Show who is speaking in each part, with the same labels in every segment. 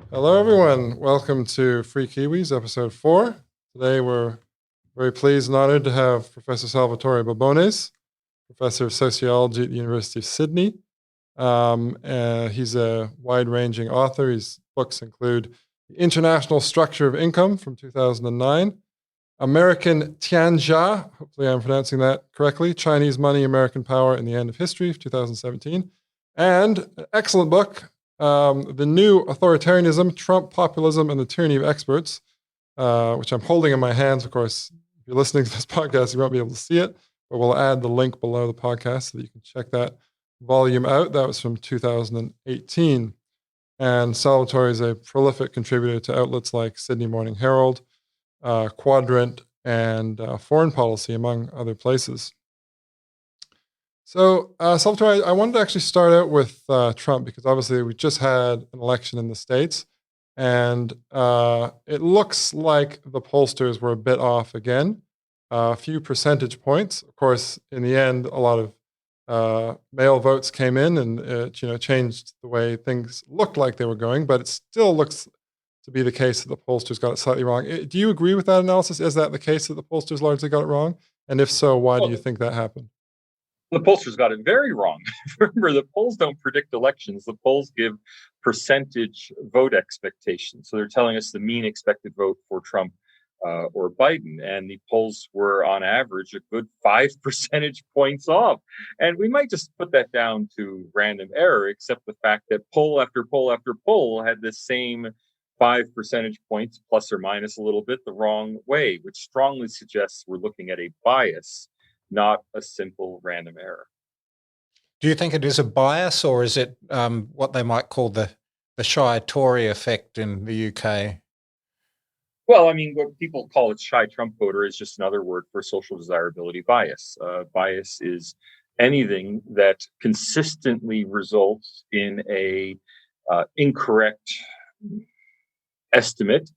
Speaker 1: Hello, everyone. Welcome to Free Kiwis, episode 4. Today, we're very pleased and honored to have Professor Salvatore Babones, Professor of Sociology at the University of Sydney. He's a wide-ranging author. His books include The International Structure of Income from 2009, American Tianjia, hopefully I'm pronouncing that correctly, Chinese Money, American Power, and the End of History, 2017, and an excellent book, The New Authoritarianism, Trump Populism, and the Tyranny of Experts, which I'm holding in my hands. Of course, if you're listening to this podcast, you won't be able to see it, but we'll add the link below the podcast so that you can check that volume out. That was from 2018. And Salvatore is a prolific contributor to outlets like Sydney Morning Herald, Quadrant, and Foreign Policy, among other places. So, Salvatore, I wanted to actually start out with Trump because obviously we just had an election in the States, and it looks like the pollsters were a bit off again, a few percentage points. Of course, in the end, a lot of mail votes came in, and it changed the way things looked like they were going. But it still looks to be the case that the pollsters got it slightly wrong. Do you agree with that analysis? Is that the case that the pollsters largely got it wrong? And if so, why do you think that happened?
Speaker 2: The pollsters got it very wrong. Remember, the polls don't predict elections. The polls give percentage vote expectations. So they're telling us the mean expected vote for Trump or Biden. And the polls were, on average, a good 5 percentage points off. And we might just put that down to random error, except the fact that poll after poll after poll had the same 5 percentage points, plus or minus a little bit, the wrong way, which strongly suggests we're looking at a bias, not a simple random error.
Speaker 3: Do you think it is a bias, or is it what they might call the shy Tory effect in the UK?
Speaker 2: Well, I mean, what people call a shy Trump voter is just another word for social desirability bias. Bias is anything that consistently results in a incorrect estimate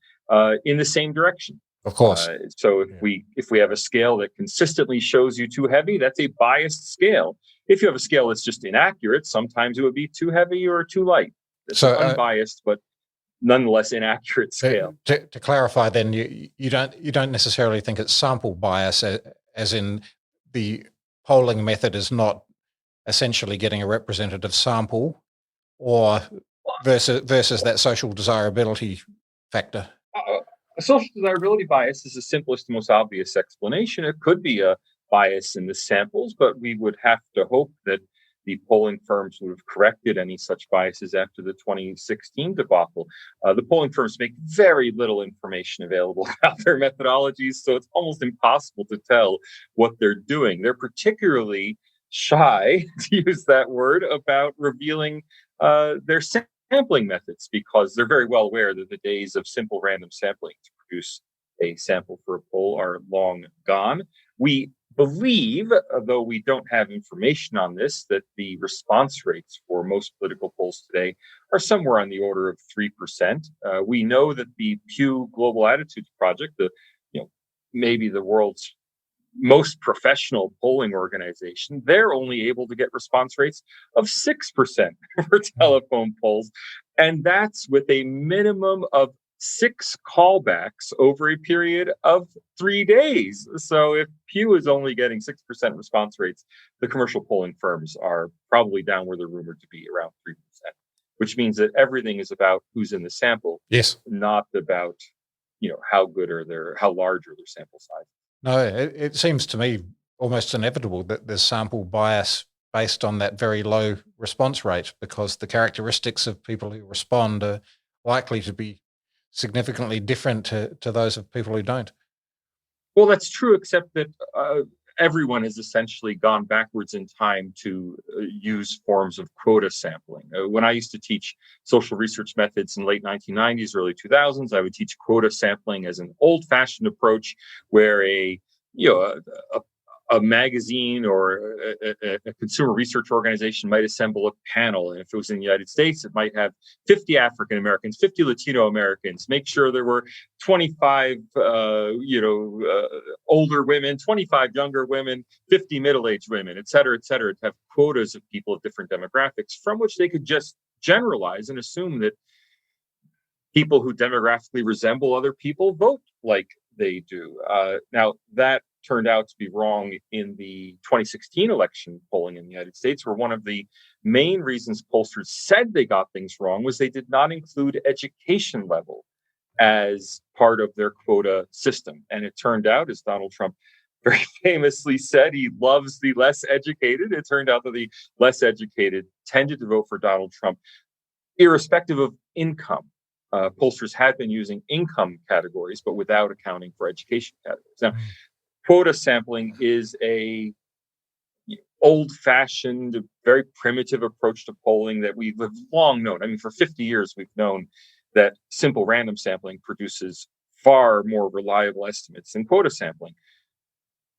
Speaker 2: in the same direction.
Speaker 3: Of course.
Speaker 2: So if we have a scale that consistently shows you too heavy, that's a biased scale. If you have a scale that's just inaccurate, sometimes it would be too heavy or too light. It's an unbiased but nonetheless inaccurate scale.
Speaker 3: To clarify, then, you don't necessarily think it's sample bias, as in the polling method is not essentially getting a representative sample, or versus that social desirability factor.
Speaker 2: Social desirability bias is the simplest, most obvious explanation. It could be a bias in the samples, but we would have to hope that the polling firms would have corrected any such biases after the 2016 debacle. The polling firms make very little information available about their methodologies, so it's almost impossible to tell what they're doing. They're particularly shy, to use that word, about revealing their sampling methods, because they're very well aware that the days of simple random sampling to produce a sample for a poll are long gone. We believe, though we don't have information on this, that the response rates for most political polls today are somewhere on the order of 3%. We know that the Pew Global Attitudes Project, maybe the world's most professional polling organization, they're only able to get response rates of 6% for telephone polls. And that's with a minimum of 6 callbacks over a period of 3 days. So if Pew is only getting 6% response rates, the commercial polling firms are probably down where they're rumored to be, around 3%, which means that everything is about who's in the sample,
Speaker 3: yes,
Speaker 2: not about, how large are their sample size.
Speaker 3: No, it seems to me almost inevitable that there's sample bias based on that very low response rate, because the characteristics of people who respond are likely to be significantly different to those of people who don't.
Speaker 2: Well, that's true, except that everyone has essentially gone backwards in time to use forms of quota sampling. When I used to teach social research methods in late 1990s, early 2000s, I would teach quota sampling as an old-fashioned approach where a magazine or a consumer research organization might assemble a panel. And if it was in the United States, it might have 50 African Americans, 50 Latino Americans, make sure there were 25, older women, 25 younger women, 50 middle-aged women, et cetera, to have quotas of people of different demographics from which they could just generalize and assume that people who demographically resemble other people vote like they do. Now, that turned out to be wrong in the 2016 election polling in the United States, where one of the main reasons pollsters said they got things wrong was they did not include education level as part of their quota system. And it turned out, as Donald Trump very famously said, he loves the less educated. It turned out that the less educated tended to vote for Donald Trump, irrespective of income. Pollsters had been using income categories, but without accounting for education categories. Now, quota sampling is a old-fashioned, very primitive approach to polling that we've long known. I mean, for 50 years, we've known that simple random sampling produces far more reliable estimates than quota sampling.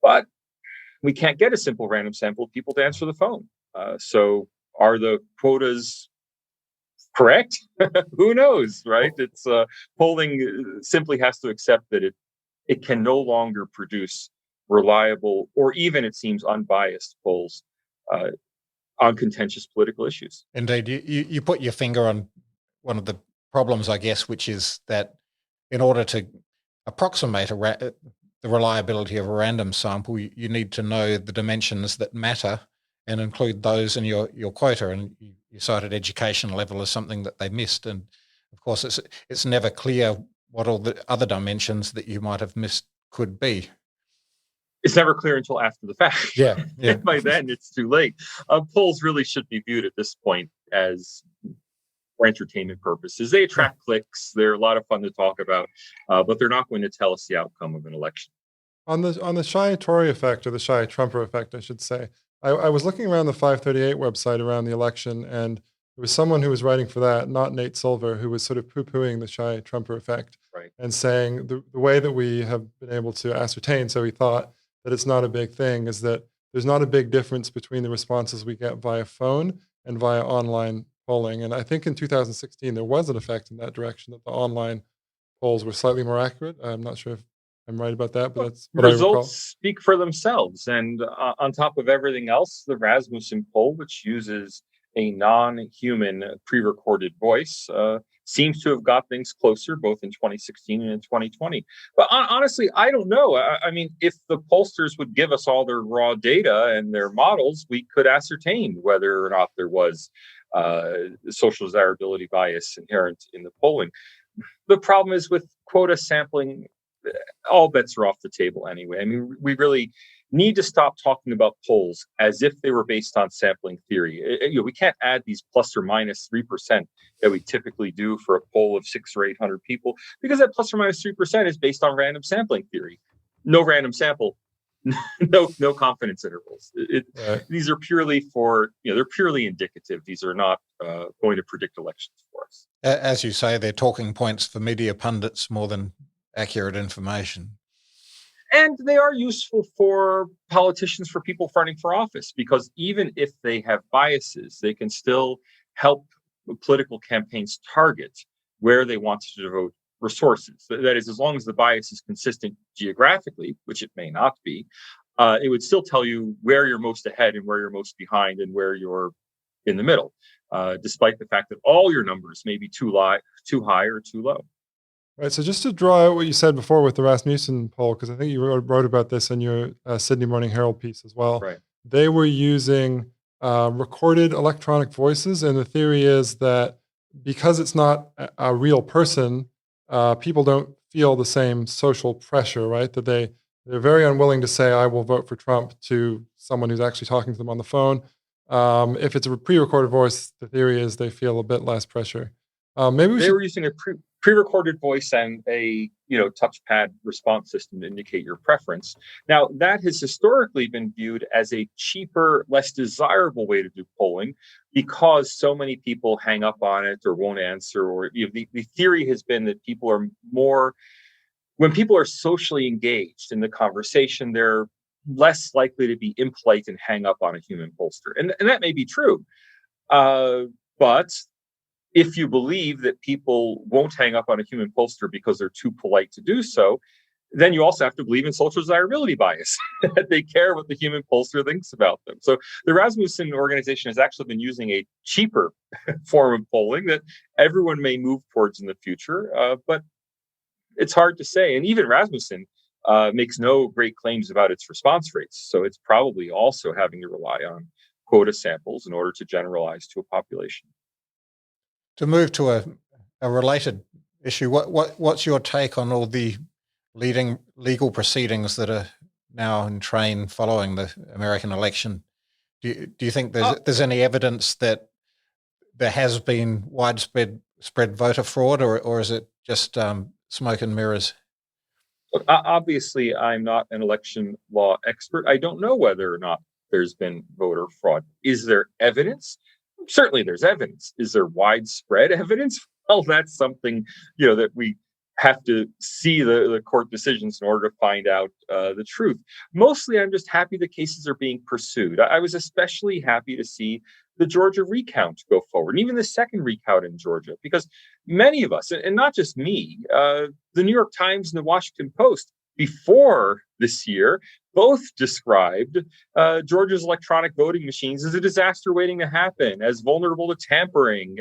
Speaker 2: But we can't get a simple random sample of people to answer the phone. So are the quotas correct? Who knows, right? It's polling simply has to accept that it can no longer produce reliable or even, it seems, unbiased polls on contentious political issues.
Speaker 3: Indeed, you put your finger on one of the problems, I guess, which is that in order to approximate the reliability of a random sample, you need to know the dimensions that matter and include those in your quota. And you cited education level as something that they missed. And of course, it's never clear what all the other dimensions that you might have missed could be.
Speaker 2: It's never clear until after the fact.
Speaker 3: Yeah.
Speaker 2: By then, it's too late. Polls really should be viewed at this point as for entertainment purposes. They attract clicks. They're a lot of fun to talk about, but they're not going to tell us the outcome of an election.
Speaker 1: On the shy Tory effect, or the shy Trumper effect, I should say, I was looking around the 538 website around the election, and there was someone who was writing for that, not Nate Silver, who was sort of poo-pooing the shy Trumper effect,
Speaker 2: right,
Speaker 1: and saying the way that we have been able to ascertain, so he thought that it's not a big thing, is that there's not a big difference between the responses we get via phone and via online polling. And I think in 2016, there was an effect in that direction, that the online polls were slightly more accurate. I'm not sure if I'm right about that, but that's what I recall.
Speaker 2: Results speak for themselves. And on top of everything else, the Rasmussen poll, which uses a non-human pre-recorded voice, seems to have got things closer, both in 2016 and in 2020. But honestly, I don't know. I mean, if the pollsters would give us all their raw data and their models, we could ascertain whether or not there was social desirability bias inherent in the polling. The problem is with quota sampling, all bets are off the table anyway. I mean, we really need to stop talking about polls as if they were based on sampling theory. We can't add these plus or minus 3% that we typically do for a poll of 600 or 800 people, because that plus or minus 3% is based on random sampling theory. No random sample, no confidence intervals.
Speaker 1: Right.
Speaker 2: These are purely they're purely indicative. These are not going to predict elections for us.
Speaker 3: As you say, they're talking points for media pundits more than accurate information.
Speaker 2: And they are useful for politicians, for people running for office, because even if they have biases, they can still help political campaigns target where they want to devote resources. That is, as long as the bias is consistent geographically, which it may not be, it would still tell you where you're most ahead and where you're most behind and where you're in the middle, despite the fact that all your numbers may be too high or too low.
Speaker 1: Right. So just to draw out what you said before with the Rasmussen poll, because I think you wrote about this in your Sydney Morning Herald piece as well.
Speaker 2: Right.
Speaker 1: They were using recorded electronic voices, and the theory is that because it's not a real person, people don't feel the same social pressure, right? That they're very unwilling to say, I will vote for Trump, to someone who's actually talking to them on the phone. If it's a pre-recorded voice, the theory is they feel a bit less pressure. Maybe
Speaker 2: they were using a pre-recorded voice and a touchpad response system to indicate your preference. Now, that has historically been viewed as a cheaper, less desirable way to do polling, because so many people hang up on it or won't answer. Or the theory has been that people are more, when people are socially engaged in the conversation, they're less likely to be impolite and hang up on a human pollster. And that may be true. But if you believe that people won't hang up on a human pollster because they're too polite to do so, then you also have to believe in social desirability bias, that they care what the human pollster thinks about them. So the Rasmussen organization has actually been using a cheaper form of polling that everyone may move towards in the future, but it's hard to say. And even Rasmussen makes no great claims about its response rates. So it's probably also having to rely on quota samples in order to generalize to a population.
Speaker 3: To move to a related issue, what's your take on all the leading legal proceedings that are now in train following the American election? Do you think there's any evidence that there has been widespread voter fraud, or is it just smoke and mirrors?
Speaker 2: Look, obviously, I'm not an election law expert. I don't know whether or not there's been voter fraud. Is there evidence? Certainly there's evidence. Is there widespread evidence? Well, that's something, that we have to see the court decisions in order to find out the truth. Mostly, I'm just happy the cases are being pursued. I was especially happy to see the Georgia recount go forward, and even the second recount in Georgia, because many of us, and not just me, the New York Times and the Washington Post before this year both described Georgia's electronic voting machines as a disaster waiting to happen, as vulnerable to tampering,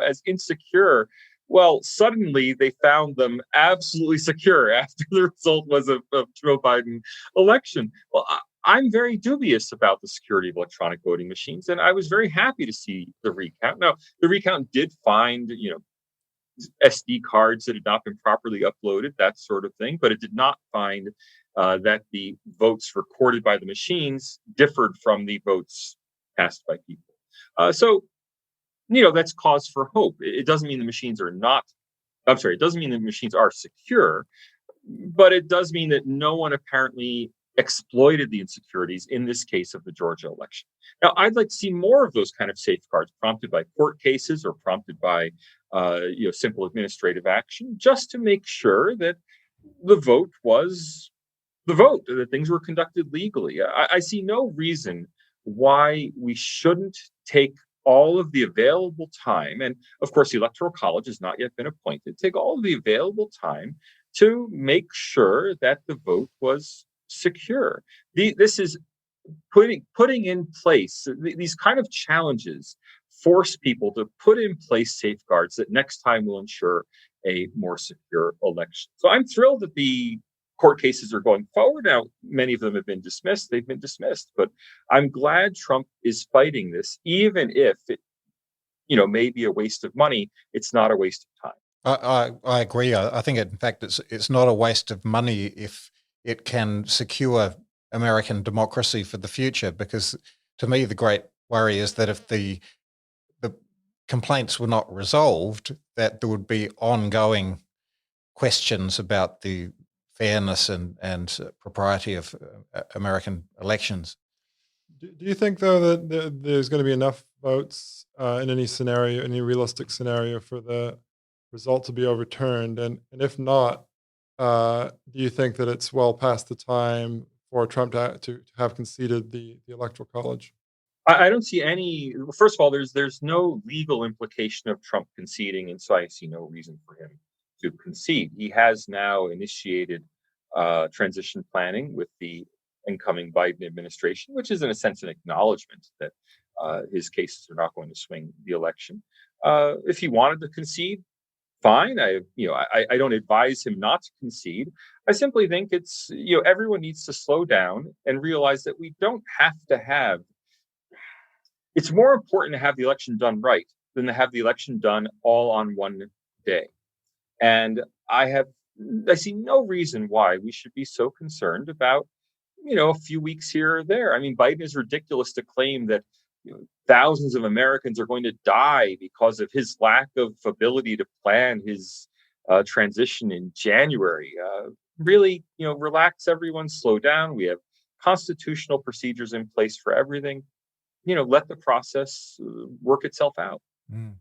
Speaker 2: as insecure. Well, suddenly they found them absolutely secure after the result was a Joe Biden election. Well, I'm very dubious about the security of electronic voting machines, and I was very happy to see the recount. Now, the recount did find, SD cards that had not been properly uploaded, that sort of thing, but it did not find that the votes recorded by the machines differed from the votes cast by people. So, that's cause for hope. It doesn't mean the machines are not, it doesn't mean the machines are secure, but it does mean that no one apparently exploited the insecurities in this case of the Georgia election. Now, I'd like to see more of those kind of safeguards prompted by court cases or prompted by simple administrative action, just to make sure that the vote was the vote, that things were conducted legally. I see no reason why we shouldn't take all of the available time, and of course the Electoral College has not yet been appointed, take all of the available time to make sure that the vote was secure. This is putting in place these kind of challenges, force people to put in place safeguards that next time will ensure a more secure election. So I'm thrilled that the court cases are going forward. Now, many of them have been dismissed. They've been dismissed, but I'm glad Trump is fighting this, even if it, may be a waste of money. It's not a waste of time.
Speaker 3: I agree. I think, in fact, it's not a waste of money if it can secure American democracy for the future, because to me, the great worry is that if the complaints were not resolved, that there would be ongoing questions about the fairness and propriety of American elections.
Speaker 1: Do you think, though, that there's going to be enough votes in any scenario, any realistic scenario, for the result to be overturned? And if not, do you think that it's well past the time for Trump to have conceded the Electoral College?
Speaker 2: I don't see any. First of all, there's no legal implication of Trump conceding, and so I see no reason for him to concede. He has now initiated transition planning with the incoming Biden administration, which is in a sense an acknowledgement that his cases are not going to swing the election. If he wanted to concede, fine. I don't advise him not to concede. I simply think it's, everyone needs to slow down and realize that we don't have to have. It's more important to have the election done right than to have the election done all on one day. And I see no reason why we should be so concerned about, a few weeks here or there. I mean, Biden is ridiculous to claim that thousands of Americans are going to die because of his lack of ability to plan his transition in January. Really, relax, everyone, slow down. We have constitutional procedures in place for everything. Let the process work itself out.
Speaker 1: Mm.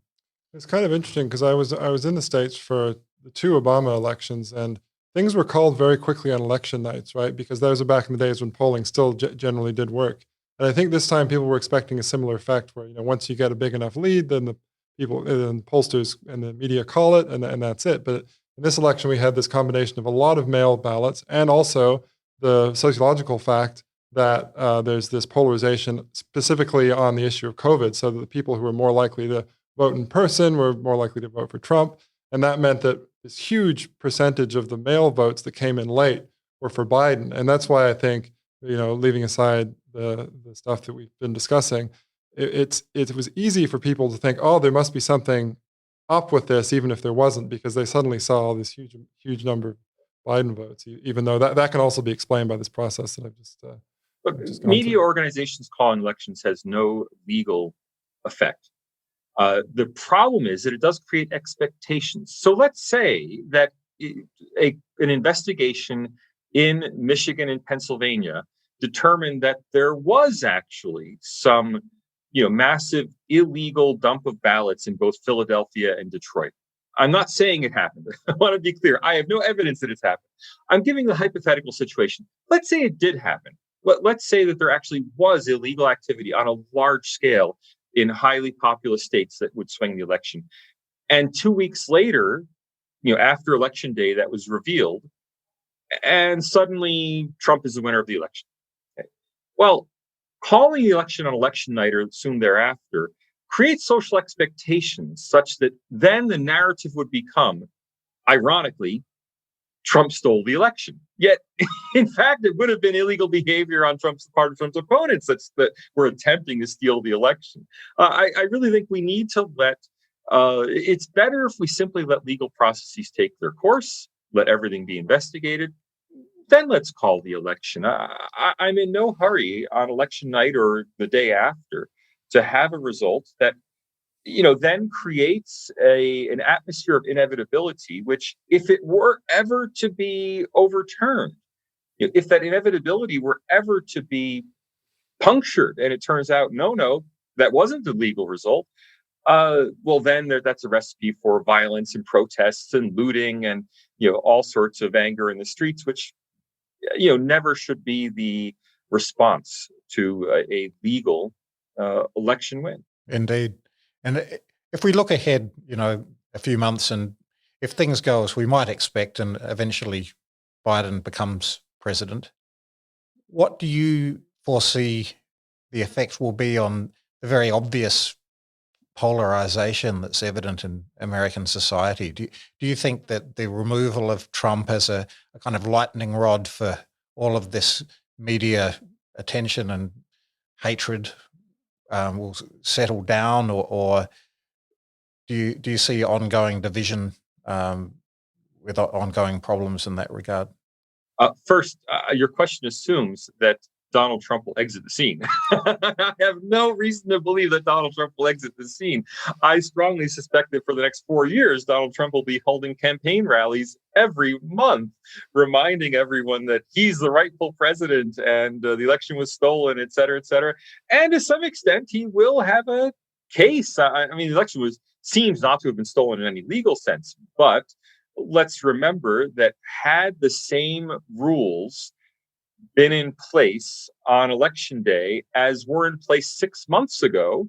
Speaker 1: It's kind of interesting because I was in the States for the two Obama elections, and things were called very quickly on election nights, right? Because those are back in the days when polling still generally did work. And I think this time people were expecting a similar effect where, once you get a big enough lead, then the pollsters and the media call it, and that's it. But in this election, we had this combination of a lot of mail ballots and also the sociological fact that there's this polarization specifically on the issue of COVID, so that the people who were more likely to vote in person were more likely to vote for Trump. And that meant that this huge percentage of the mail votes that came in late were for Biden. And that's why I think, leaving aside the stuff that we've been discussing, it was easy for people to think, oh, there must be something up with this, even if there wasn't, because they suddenly saw this huge number of Biden votes, even though that can also be explained by this process that I've just
Speaker 2: Look,
Speaker 1: just gone
Speaker 2: media
Speaker 1: through.
Speaker 2: organizations calling elections has no legal effect. The problem is that it does create expectations. So let's say that an investigation in Michigan and Pennsylvania determined that there was actually some, massive illegal dump of ballots in both Philadelphia and Detroit. I'm not saying it happened. I want to be clear. I have no evidence that it's happened. I'm giving the hypothetical situation. Let's say it did happen. Let's say that there actually was illegal activity on a large scale in highly populous states that would swing the election. And 2 weeks later, after election day, that was revealed. And suddenly Trump is the winner of the election. Okay. Well, calling the election on election night or soon thereafter creates social expectations such that then the narrative would become, ironically, Trump stole the election. Yet, in fact, it would have been illegal behavior on Trump's part of Trump's opponents that were attempting to steal the election. I really think we need to it's better if we simply let legal processes take their course, let everything be investigated, then let's call the election. I'm in no hurry on election night or the day after to have a result that then creates an atmosphere of inevitability, which, if it were ever to be overturned, if that inevitability were ever to be punctured, and it turns out, no, that wasn't the legal result, well, then that's a recipe for violence and protests and looting and, all sorts of anger in the streets, which, never should be the response to a legal election win.
Speaker 3: Indeed. And if we look ahead, a few months, and if things go as we might expect and eventually Biden becomes president, what do you foresee the effects will be on the very obvious polarization that's evident in American society? Do you think that the removal of Trump as a kind of lightning rod for all of this media attention and hatred will settle down, or do you see ongoing division with ongoing problems in that regard?
Speaker 2: First, your question assumes that Donald Trump will exit the scene. I have no reason to believe that Donald Trump will exit the scene. I strongly suspect that for the next 4 years, Donald Trump will be holding campaign rallies every month, reminding everyone that he's the rightful president and the election was stolen, et cetera, et cetera. And to some extent, he will have a case. I mean, the election seems not to have been stolen in any legal sense, but let's remember that had the same rules been in place on election day as were in place 6 months ago,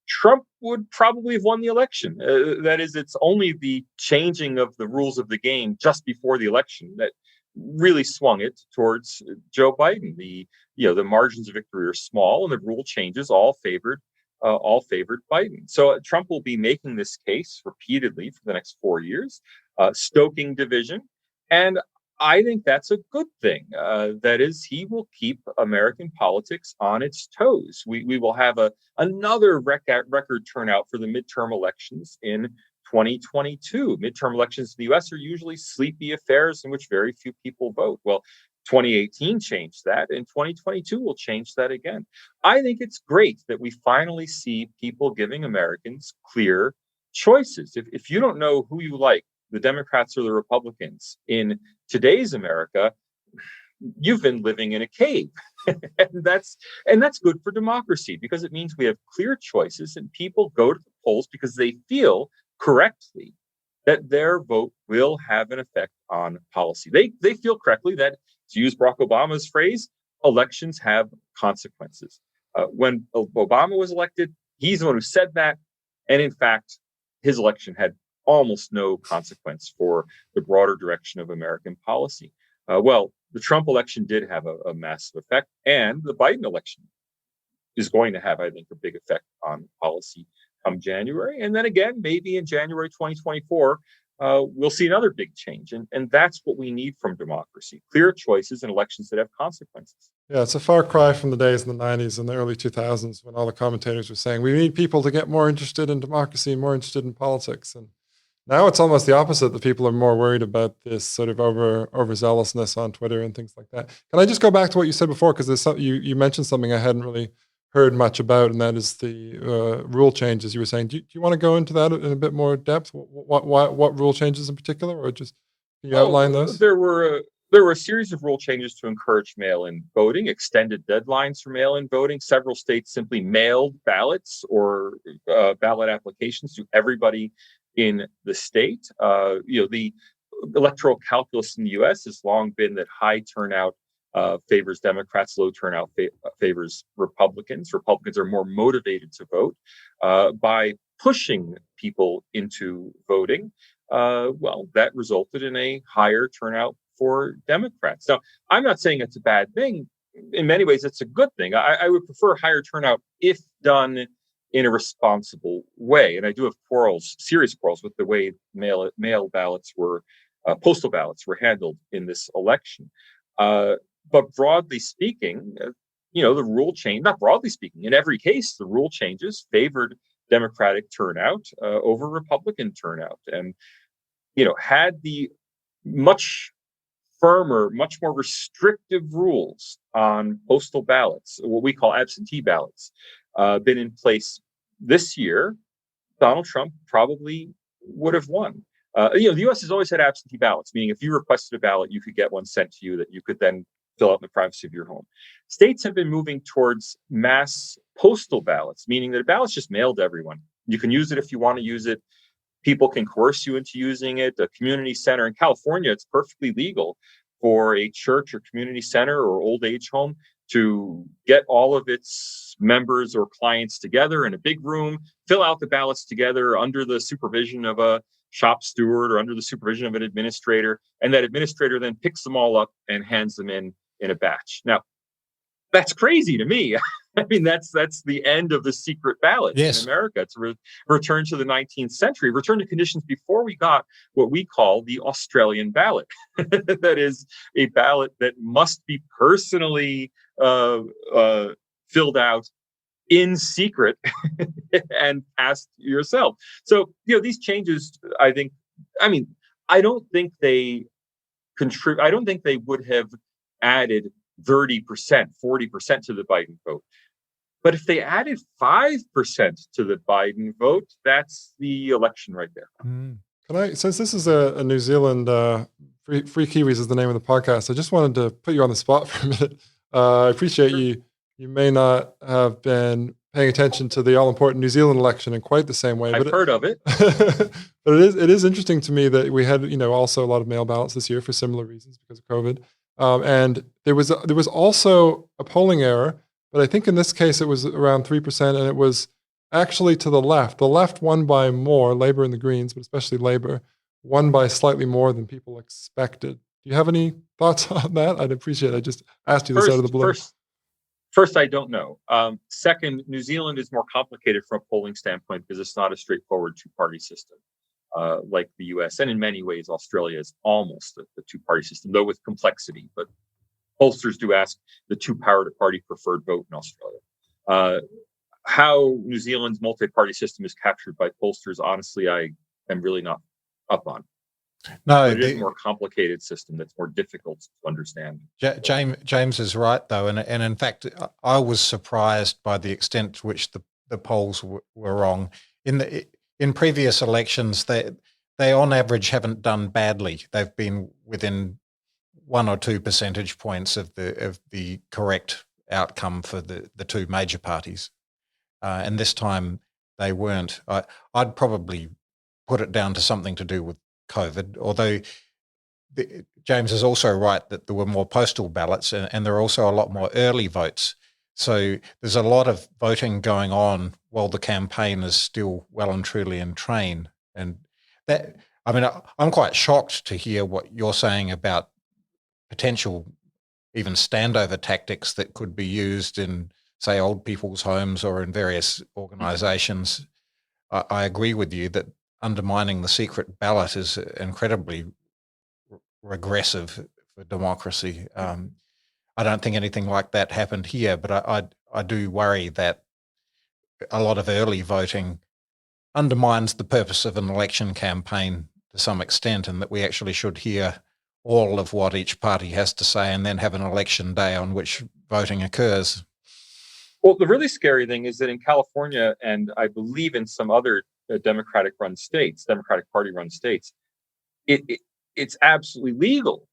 Speaker 2: Trump would probably have won the election. That is, it's only the changing of the rules of the game just before the election that really swung it towards Joe Biden. The margins of victory are small, and the rule changes all favored Biden. So Trump will be making this case repeatedly for the next 4 years, stoking division, and I think that's a good thing. That is, he will keep American politics on its toes. We will have another record turnout for the midterm elections in 2022. Midterm elections in the U.S. are usually sleepy affairs in which very few people vote. Well, 2018 changed that, and 2022 will change that again. I think it's great that we finally see people giving Americans clear choices. If you don't know who you like, the Democrats or the Republicans, in today's America, you've been living in a cave. and that's good for democracy, because it means we have clear choices and people go to the polls because they feel correctly that their vote will have an effect on policy. They feel correctly that, to use Barack Obama's phrase, elections have consequences. When Obama was elected, he's the one who said that. And in fact, his election had almost no consequence for the broader direction of American policy. Well, the Trump election did have a massive effect, and the Biden election is going to have, I think, a big effect on policy come January. And then again, maybe in January 2024, we'll see another big change. And that's what we need from democracy: clear choices and elections that have consequences.
Speaker 1: Yeah, it's a far cry from the days in the 90s and the early 2000s when all the commentators were saying, we need people to get more interested in democracy, more interested in politics. And now it's almost the opposite, that people are more worried about this sort of overzealousness on Twitter and things like that. Can I just go back to what you said before? Because you mentioned something I hadn't really heard much about, and that is the rule changes you were saying. Do you want to go into that in a bit more depth? What rule changes in particular, or just can you outline those?
Speaker 2: There were a series of rule changes to encourage mail-in voting, extended deadlines for mail-in voting. Several states simply mailed ballots or ballot applications to everybody in the state. The electoral calculus in the U.S. has long been that high turnout favors Democrats, low turnout favors Republicans. Republicans are more motivated to vote by pushing people into voting. That resulted in a higher turnout for Democrats. Now, I'm not saying it's a bad thing. In many ways, it's a good thing. I would prefer higher turnout if done in a responsible way. And I do have serious quarrels with the way mail ballots were, postal ballots were handled in this election. But broadly speaking, the rule change, not broadly speaking, in every case, the rule changes favored Democratic turnout over Republican turnout. And, had the much firmer, much more restrictive rules on postal ballots, what we call absentee ballots, been in place this year, Donald Trump probably would have won. The U.S. has always had absentee ballots, meaning if you requested a ballot, you could get one sent to you that you could then fill out in the privacy of your home. States have been moving towards mass postal ballots, meaning that a ballot's just mailed to everyone. You can use it if you want to use it. People can coerce you into using it. A community center in California, it's perfectly legal for a church or community center or old age home to get all of its members or clients together in a big room, fill out the ballots together under the supervision of a shop steward or under the supervision of an administrator, and that administrator then picks them all up and hands them in a batch. Now, that's crazy to me. I mean, that's the end of the secret ballot in America. It's a return to the 19th century, return to conditions before we got what we call the Australian ballot. That is a ballot that must be personally filled out in secret and passed yourself. So, these changes, I don't think they contribute. I don't think they would have added 30%, 40% to the Biden vote. But if they added 5% to the Biden vote, that's the election right there.
Speaker 1: Can I, since this is a New Zealand, Free Kiwis is the name of the podcast, I just wanted to put you on the spot for a minute. I appreciate you may not have been paying attention to the all-important New Zealand election in quite the same way.
Speaker 2: I've heard of it.
Speaker 1: But it is interesting to me that we had, also a lot of mail ballots this year for similar reasons because of COVID. And there was also a polling error, but I think in this case it was around 3%, and it was actually to the left. The left won by more, Labour and the Greens, but especially Labour, won by slightly more than people expected. Do you have any thoughts on that? I'd appreciate it. I just asked you this out of the blue.
Speaker 2: First, I don't know. Second, New Zealand is more complicated from a polling standpoint because it's not a straightforward two-party system like the U.S. And in many ways, Australia is almost a two-party system, though with complexity. But pollsters do ask the two-party preferred vote in Australia. How New Zealand's multi-party system is captured by pollsters, honestly, I am really not up on.
Speaker 3: No,
Speaker 2: it is a more complicated system that's more difficult to understand.
Speaker 3: James is right, though, and in fact, I was surprised by the extent to which the polls were wrong. In previous elections, they on average haven't done badly. They've been within 1 or 2 percentage points of the correct outcome for the two major parties, and this time they weren't. I'd probably put it down to something to do with COVID, although James is also right that there were more postal ballots and there are also a lot more early votes. So there's a lot of voting going on while the campaign is still well and truly in train. And I'm quite shocked to hear what you're saying about potential even standover tactics that could be used in, say, old people's homes or in various organisations. I agree with you that undermining the secret ballot is incredibly regressive for democracy. I don't think anything like that happened here, but I do worry that a lot of early voting undermines the purpose of an election campaign to some extent, and that we actually should hear all of what each party has to say and then have an election day on which voting occurs.
Speaker 2: Well, the really scary thing is that in California, and I believe in some other Democratic Party run states, it's absolutely legal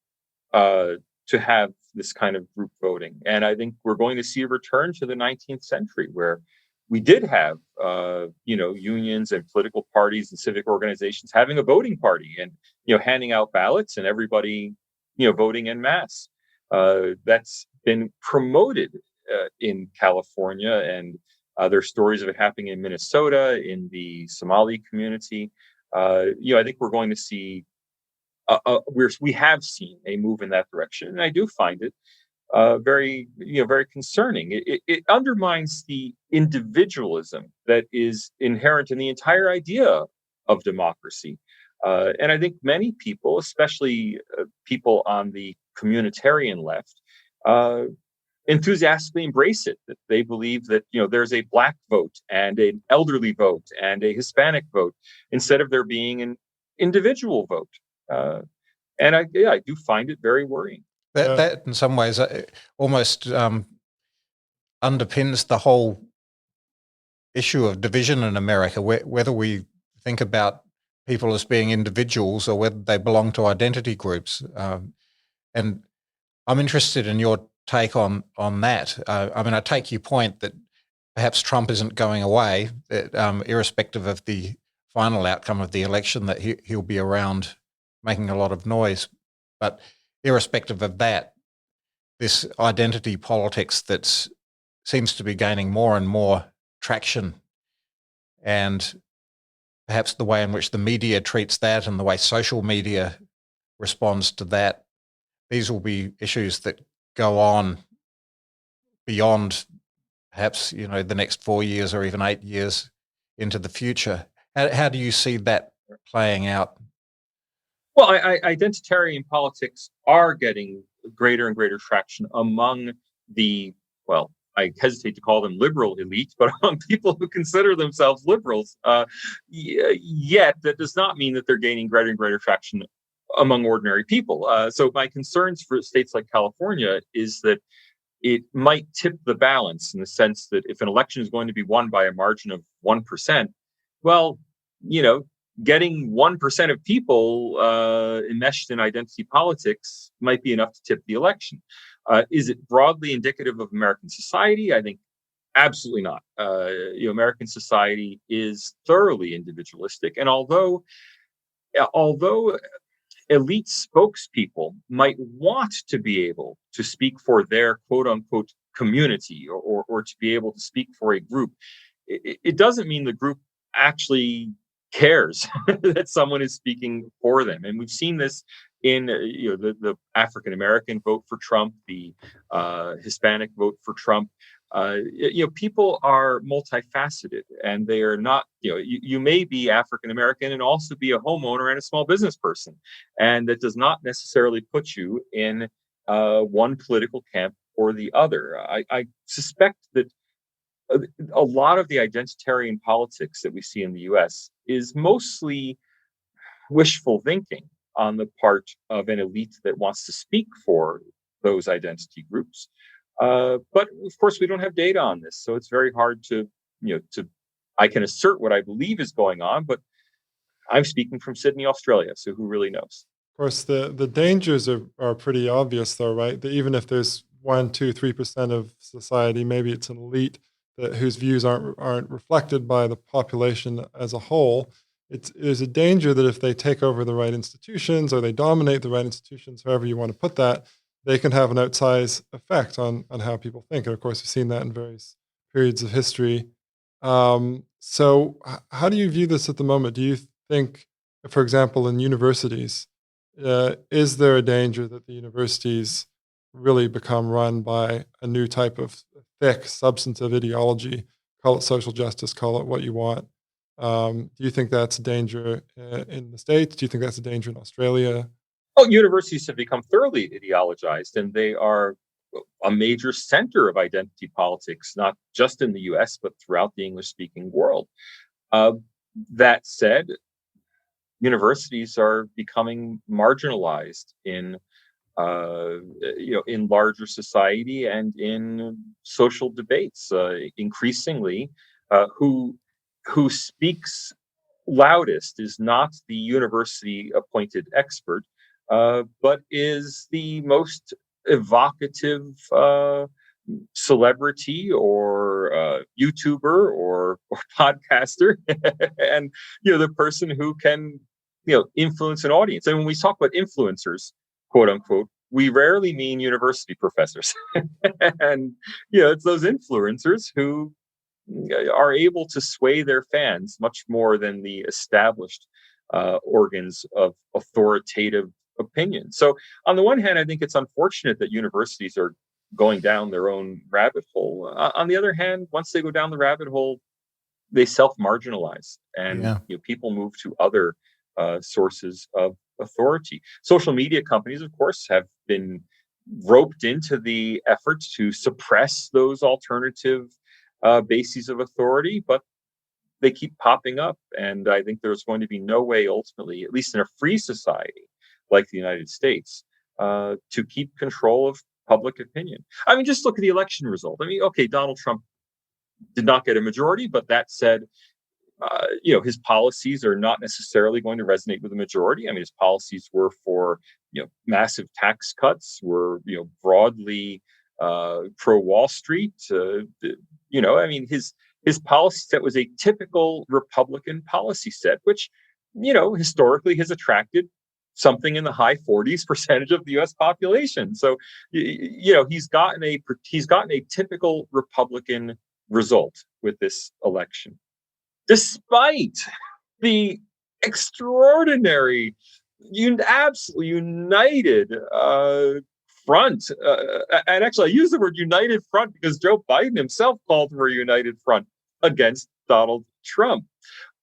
Speaker 2: to have this kind of group voting. And I think we're going to see a return to the 19th century where we did have, unions and political parties and civic organizations having a voting party and, handing out ballots and everybody, voting en masse. That's been promoted in California, and there's stories of it happening in Minnesota, in the Somali community. I think we're going to see we have seen a move in that direction, and I do find it very concerning. It undermines the individualism that is inherent in the entire idea of democracy, and I think many people, especially people on the communitarian left, enthusiastically embrace it. That they believe that there's a black vote and an elderly vote and a Hispanic vote instead of there being an individual vote. And I do find it very worrying.
Speaker 3: That in some ways almost underpins the whole issue of division in America, whether we think about people as being individuals or whether they belong to identity groups. And I'm interested in your take on that. I take your point that perhaps Trump isn't going away, that, irrespective of the final outcome of the election, that he'll be around making a lot of noise. But irrespective of that, this identity politics that seems to be gaining more and more traction, and perhaps the way in which the media treats that and the way social media responds to that, these will be issues that go on beyond perhaps, the next 4 years or even 8 years into the future. How do you see that playing out?
Speaker 2: Well, identitarian politics are getting greater and greater traction among I hesitate to call them liberal elite, but among people who consider themselves liberals. Yet that does not mean that they're gaining greater and greater traction among ordinary people. So my concerns for states like California is that it might tip the balance in the sense that if an election is going to be won by a margin of 1%, well, getting 1% of people enmeshed in identity politics might be enough to tip the election. Is it broadly indicative of American society? I think absolutely not. American society is thoroughly individualistic, and although elite spokespeople might want to be able to speak for their quote unquote community or to be able to speak for a group, it doesn't mean the group actually cares that someone is speaking for them. And we've seen this in the African American vote for Trump, the Hispanic vote for Trump. People are multifaceted, and they are not. You may be African American and also be a homeowner and a small business person, and that does not necessarily put you in one political camp or the other. I suspect that a lot of the identitarian politics that we see in the U.S. is mostly wishful thinking on the part of an elite that wants to speak for those identity groups. But of course, we don't have data on this, so it's very hard I can assert what I believe is going on, but I'm speaking from Sydney, Australia, so who really knows?
Speaker 1: Of course, the dangers are pretty obvious, though, right? That even if there's 1, 2, 3% of society, maybe it's an elite whose views aren't reflected by the population as a whole. There's a danger that if they take over the right institutions or they dominate the right institutions, however you want to put that, they can have an outsized effect on how people think. And of course, we've seen that in various periods of history. So how do you view this at the moment? Do you think, for example, in universities, is there a danger that the universities really become run by a new type of thick, substantive ideology? Call it social justice, call it what you want. Do you think that's a danger in the States? Do you think that's a danger in Australia?
Speaker 2: Oh, universities have become thoroughly ideologized, and they are a major center of identity politics, not just in the US, but throughout the English speaking world. Uh, that said, universities are becoming marginalized in larger society and in social debates. Increasingly, who speaks loudest is not the university appointed expert, but is the most evocative celebrity or YouTuber or podcaster, and the person who can influence an audience. And when we talk about influencers, quote unquote, we rarely mean university professors, and it's those influencers who are able to sway their fans much more than the established organs of authoritative opinion. So on the one hand, I think it's unfortunate that universities are going down their own rabbit hole. On the other hand, once they go down the rabbit hole, they self-marginalize, and people move to other sources of authority. Social media companies, of course, have been roped into the efforts to suppress those alternative bases of authority, but they keep popping up. And I think there's going to be no way ultimately, at least in a free society like the United States, to keep control of public opinion. I mean, just look at the election result. I mean, okay, Donald Trump did not get a majority, but that said, his policies are not necessarily going to resonate with the majority. I mean, his policies were for, massive tax cuts, were, broadly pro Wall Street. His policy set was a typical Republican policy set, which, historically has attracted something in the high 40s% of the U.S. population. So, he's gotten a typical Republican result with this election, despite the extraordinary, absolutely united front. And actually, I use the word united front because Joe Biden himself called for a united front against Donald Trump.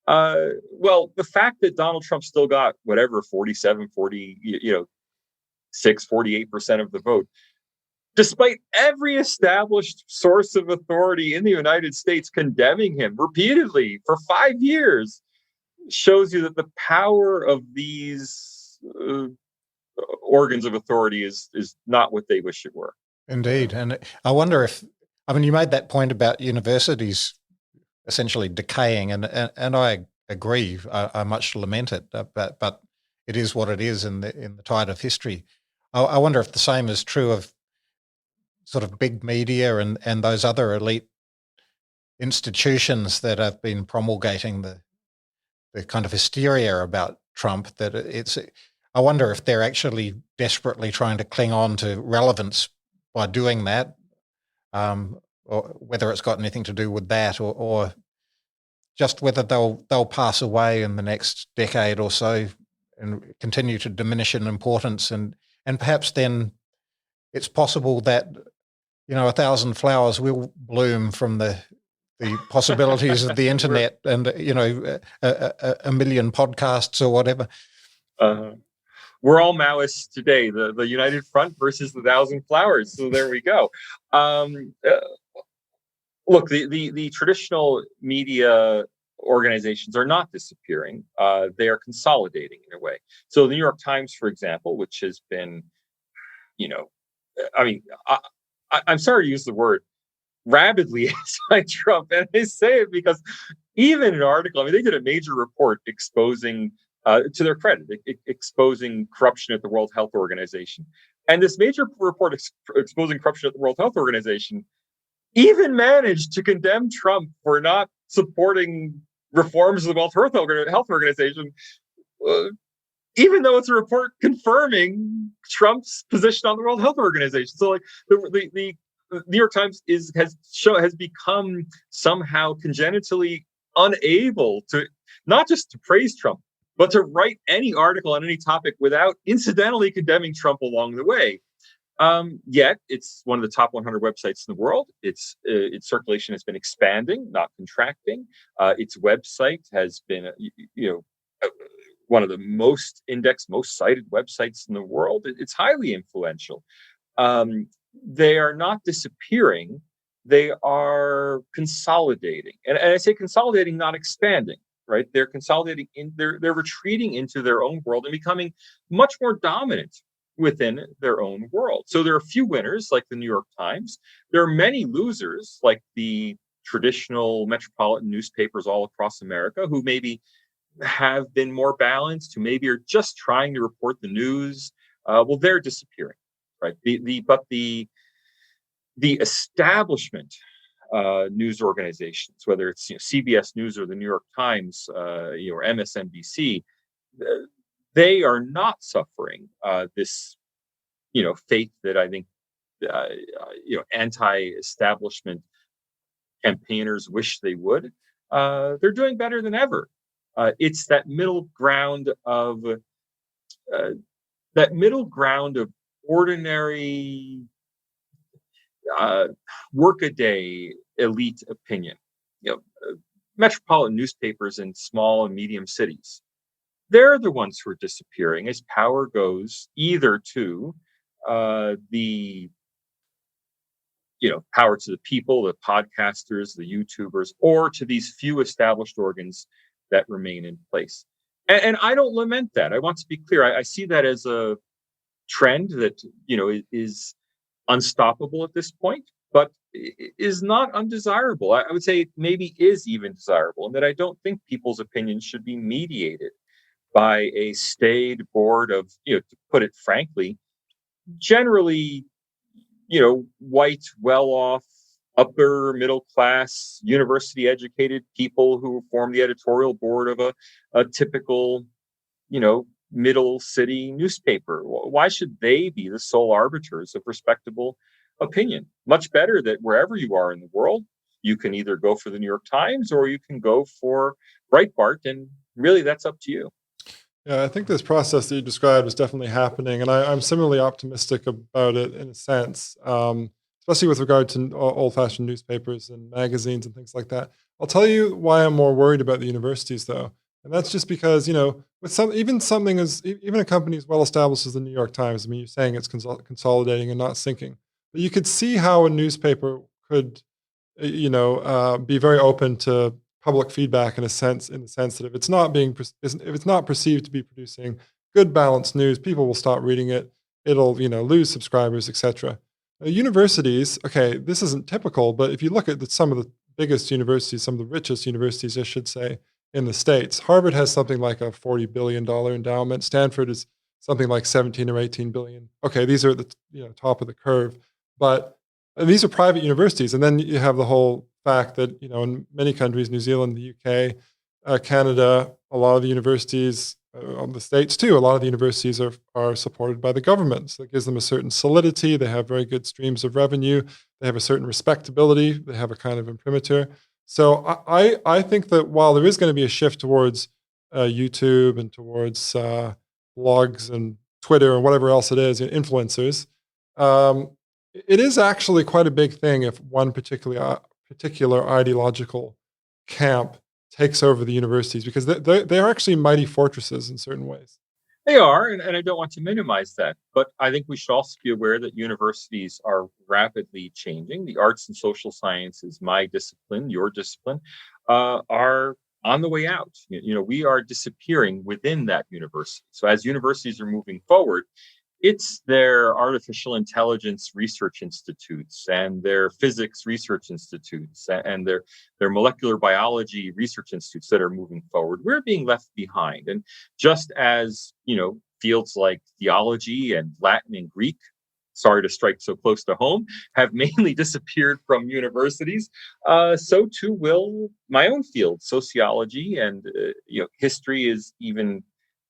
Speaker 2: Well, the fact that Donald Trump still got whatever 47, 40, 48% of the vote, despite every established source of authority in the United States condemning him repeatedly for 5 years, shows you that the power of these organs of authority is not what they wish it were.
Speaker 3: Indeed. And I wonder you made that point about universities essentially decaying, and I agree. I much lament it, but it is what it is in the tide of history. I wonder if the same is true of sort of big media and those other elite institutions that have been promulgating the kind of hysteria about Trump. I wonder if they're actually desperately trying to cling on to relevance by doing that, or whether it's got anything to do with that, or just whether they'll pass away in the next decade or so and continue to diminish in importance, and perhaps then it's possible that 1,000 flowers will bloom from the possibilities of the internet and a million podcasts or whatever.
Speaker 2: We're all Maoists today. The United Front versus the 1,000 flowers. So there we go. Look, the traditional media organizations are not disappearing. They are consolidating in a way. So the New York Times, for example, which has been, I'm sorry to use the word, rabidly anti-Trump, and I say it because even an article, they did a major report exposing, to their credit, exposing corruption at the World Health Organization. And this major report exposing corruption at the World Health Organization even managed to condemn Trump for not supporting reforms of the World Health Organization, even though it's a report confirming Trump's position on the World Health Organization. So, like, the New York Times has become somehow congenitally unable to not just to praise Trump, but to write any article on any topic without incidentally condemning Trump along the way. Yet it's one of the top 100 websites in the world. Its circulation has been expanding, not contracting. Its website has been, one of the most indexed, most cited websites in the world. It's highly influential. They are not disappearing; they are consolidating, and I say consolidating, not expanding. Right? They're consolidating they're retreating into their own world and becoming much more dominant within their own world. So there are a few winners, like the New York Times. There are many losers, like the traditional metropolitan newspapers all across America, who maybe have been more balanced, who maybe are just trying to report the news. Well, they're disappearing, right? The establishment news organizations, whether it's CBS News or the New York Times, or MSNBC, they are not suffering this, fate that I think, anti-establishment campaigners wish they would. They're doing better than ever. It's that middle ground of ordinary workaday elite opinion. Metropolitan newspapers in small and medium cities, they're the ones who are disappearing as power goes either to the power to the people, the podcasters, the YouTubers, or to these few established organs that remain in place. And I don't lament that. I want to be clear. I see that as a trend that is unstoppable at this point, but is not undesirable. I would say it maybe is even desirable, and that I don't think people's opinions should be mediated by a staid board of, to put it frankly, generally, white, well-off, upper middle class, university educated people who form the editorial board of a typical, middle city newspaper. Why should they be the sole arbiters of respectable opinion? Much better that wherever you are in the world, you can either go for the New York Times or you can go for Breitbart, and really that's up to you.
Speaker 1: Yeah, I think this process that you described is definitely happening, and I'm similarly optimistic about it in a sense, especially with regard to old-fashioned newspapers and magazines and things like that. I'll tell you why I'm more worried about the universities, though, and that's just because with even a company as well established as the New York Times. I mean, you're saying it's consolidating and not sinking, but you could see how a newspaper could, be very open to public feedback in the sense that if it's not perceived to be producing good balanced news, people will stop reading it. It'll lose subscribers, etc. Universities, okay, this isn't typical, but if you look at some of the biggest universities, some of the richest universities, I should say, in the States, Harvard has something like a $40 billion endowment. Stanford is something like 17 or 18 billion. Okay, these are at the top of the curve, but these are private universities, and then you have the whole fact that in many countries, New Zealand, the UK, Canada, a lot of the universities, the States too, a lot of the universities are supported by the government. So it gives them a certain solidity. They have very good streams of revenue. They have a certain respectability. They have a kind of imprimatur. So I think that while there is going to be a shift towards YouTube and towards blogs and Twitter and whatever else it is, influencers, it is actually quite a big thing if one particular ideological camp takes over the universities, because they are actually mighty fortresses in certain ways.
Speaker 2: They are, and I don't want to minimize that, but I think we should also be aware that universities are rapidly changing. The arts and social sciences, my discipline, your discipline, are on the way out. We are disappearing within that university. So as universities are moving forward, it's their artificial intelligence research institutes and their physics research institutes and their molecular biology research institutes that are moving forward. We're being left behind. And just as, fields like theology and Latin and Greek, sorry to strike so close to home, have mainly disappeared from universities, so too will my own field, sociology, and history is even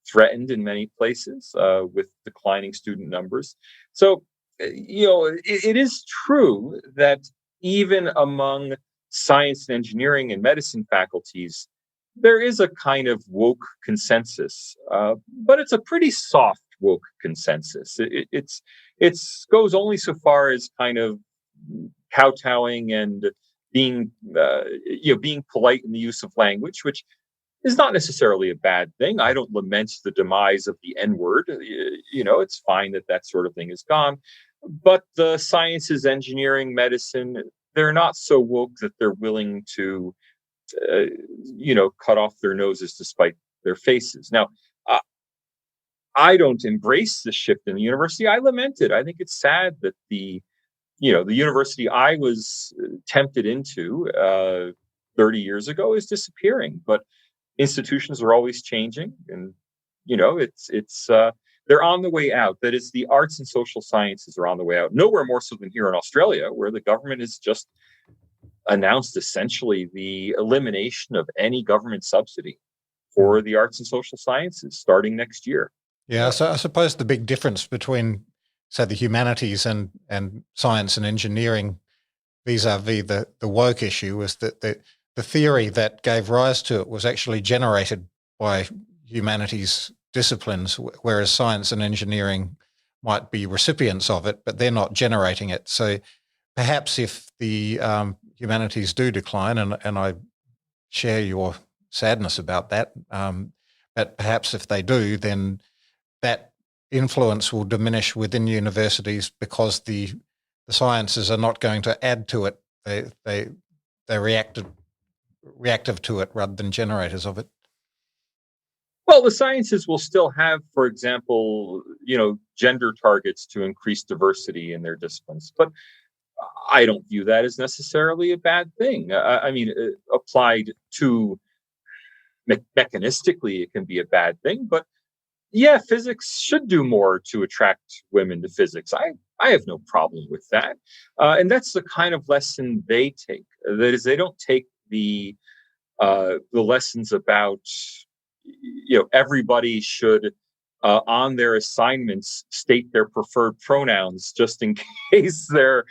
Speaker 2: threatened in many places with declining student numbers. So, it is true that even among science and engineering and medicine faculties, there is a kind of woke consensus, but it's a pretty soft woke consensus. It's goes only so far as kind of kowtowing and being being polite in the use of language, which is not necessarily a bad thing. I don't lament the demise of the N word. It's fine that that sort of thing is gone. But the sciences, engineering, medicine, they're not so woke that they're willing to, uh, cut off their noses to spite their faces. Now, uh, I don't embrace the shift in the university. I lament it. I think it's sad that the university I was tempted into 30 years ago is disappearing. But institutions are always changing, and they're on the way out. That is, the arts and social sciences are on the way out. Nowhere more so than here in Australia, where the government has just announced essentially the elimination of any government subsidy for the arts and social sciences starting next year.
Speaker 3: Yeah, so I suppose the big difference between, say, the humanities and science and engineering vis-a-vis the woke issue is that the theory that gave rise to it was actually generated by humanities disciplines, whereas science and engineering might be recipients of it, but they're not generating it. So perhaps if the humanities do decline, and I share your sadness about that, but perhaps if they do, then that influence will diminish within universities because the sciences are not going to add to it. They're reactive to it rather than generators of it.
Speaker 2: Well, the sciences will still have, for example, gender targets to increase diversity in their disciplines, but I don't view that as necessarily a bad thing. I mean, applied to mechanistically, it can be a bad thing, but yeah, physics should do more to attract women to physics. I have no problem with that. And that's the kind of lesson they take. That is, they don't take the lessons about, everybody should, on their assignments, state their preferred pronouns just in case their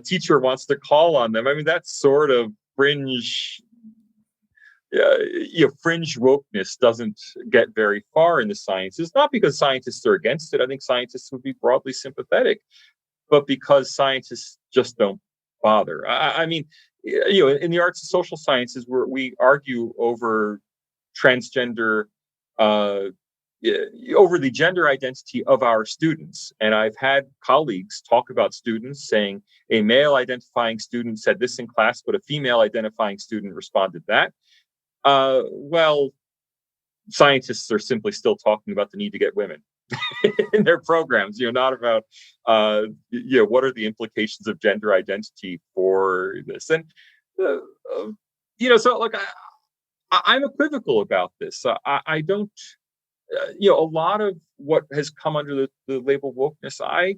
Speaker 2: teacher wants to call on them. I mean, that sort of fringe wokeness doesn't get very far in the sciences, not because scientists are against it. I think scientists would be broadly sympathetic, but because scientists just don't bother. I mean, in the arts and social sciences, where we argue over transgender, over the gender identity of our students. And I've had colleagues talk about students saying a male identifying student said this in class, but a female identifying student responded that. Well, scientists are simply still talking about the need to get women in their programs, not about, what are the implications of gender identity for this. And, so like, I'm equivocal about this. I don't, a lot of what has come under the label wokeness, I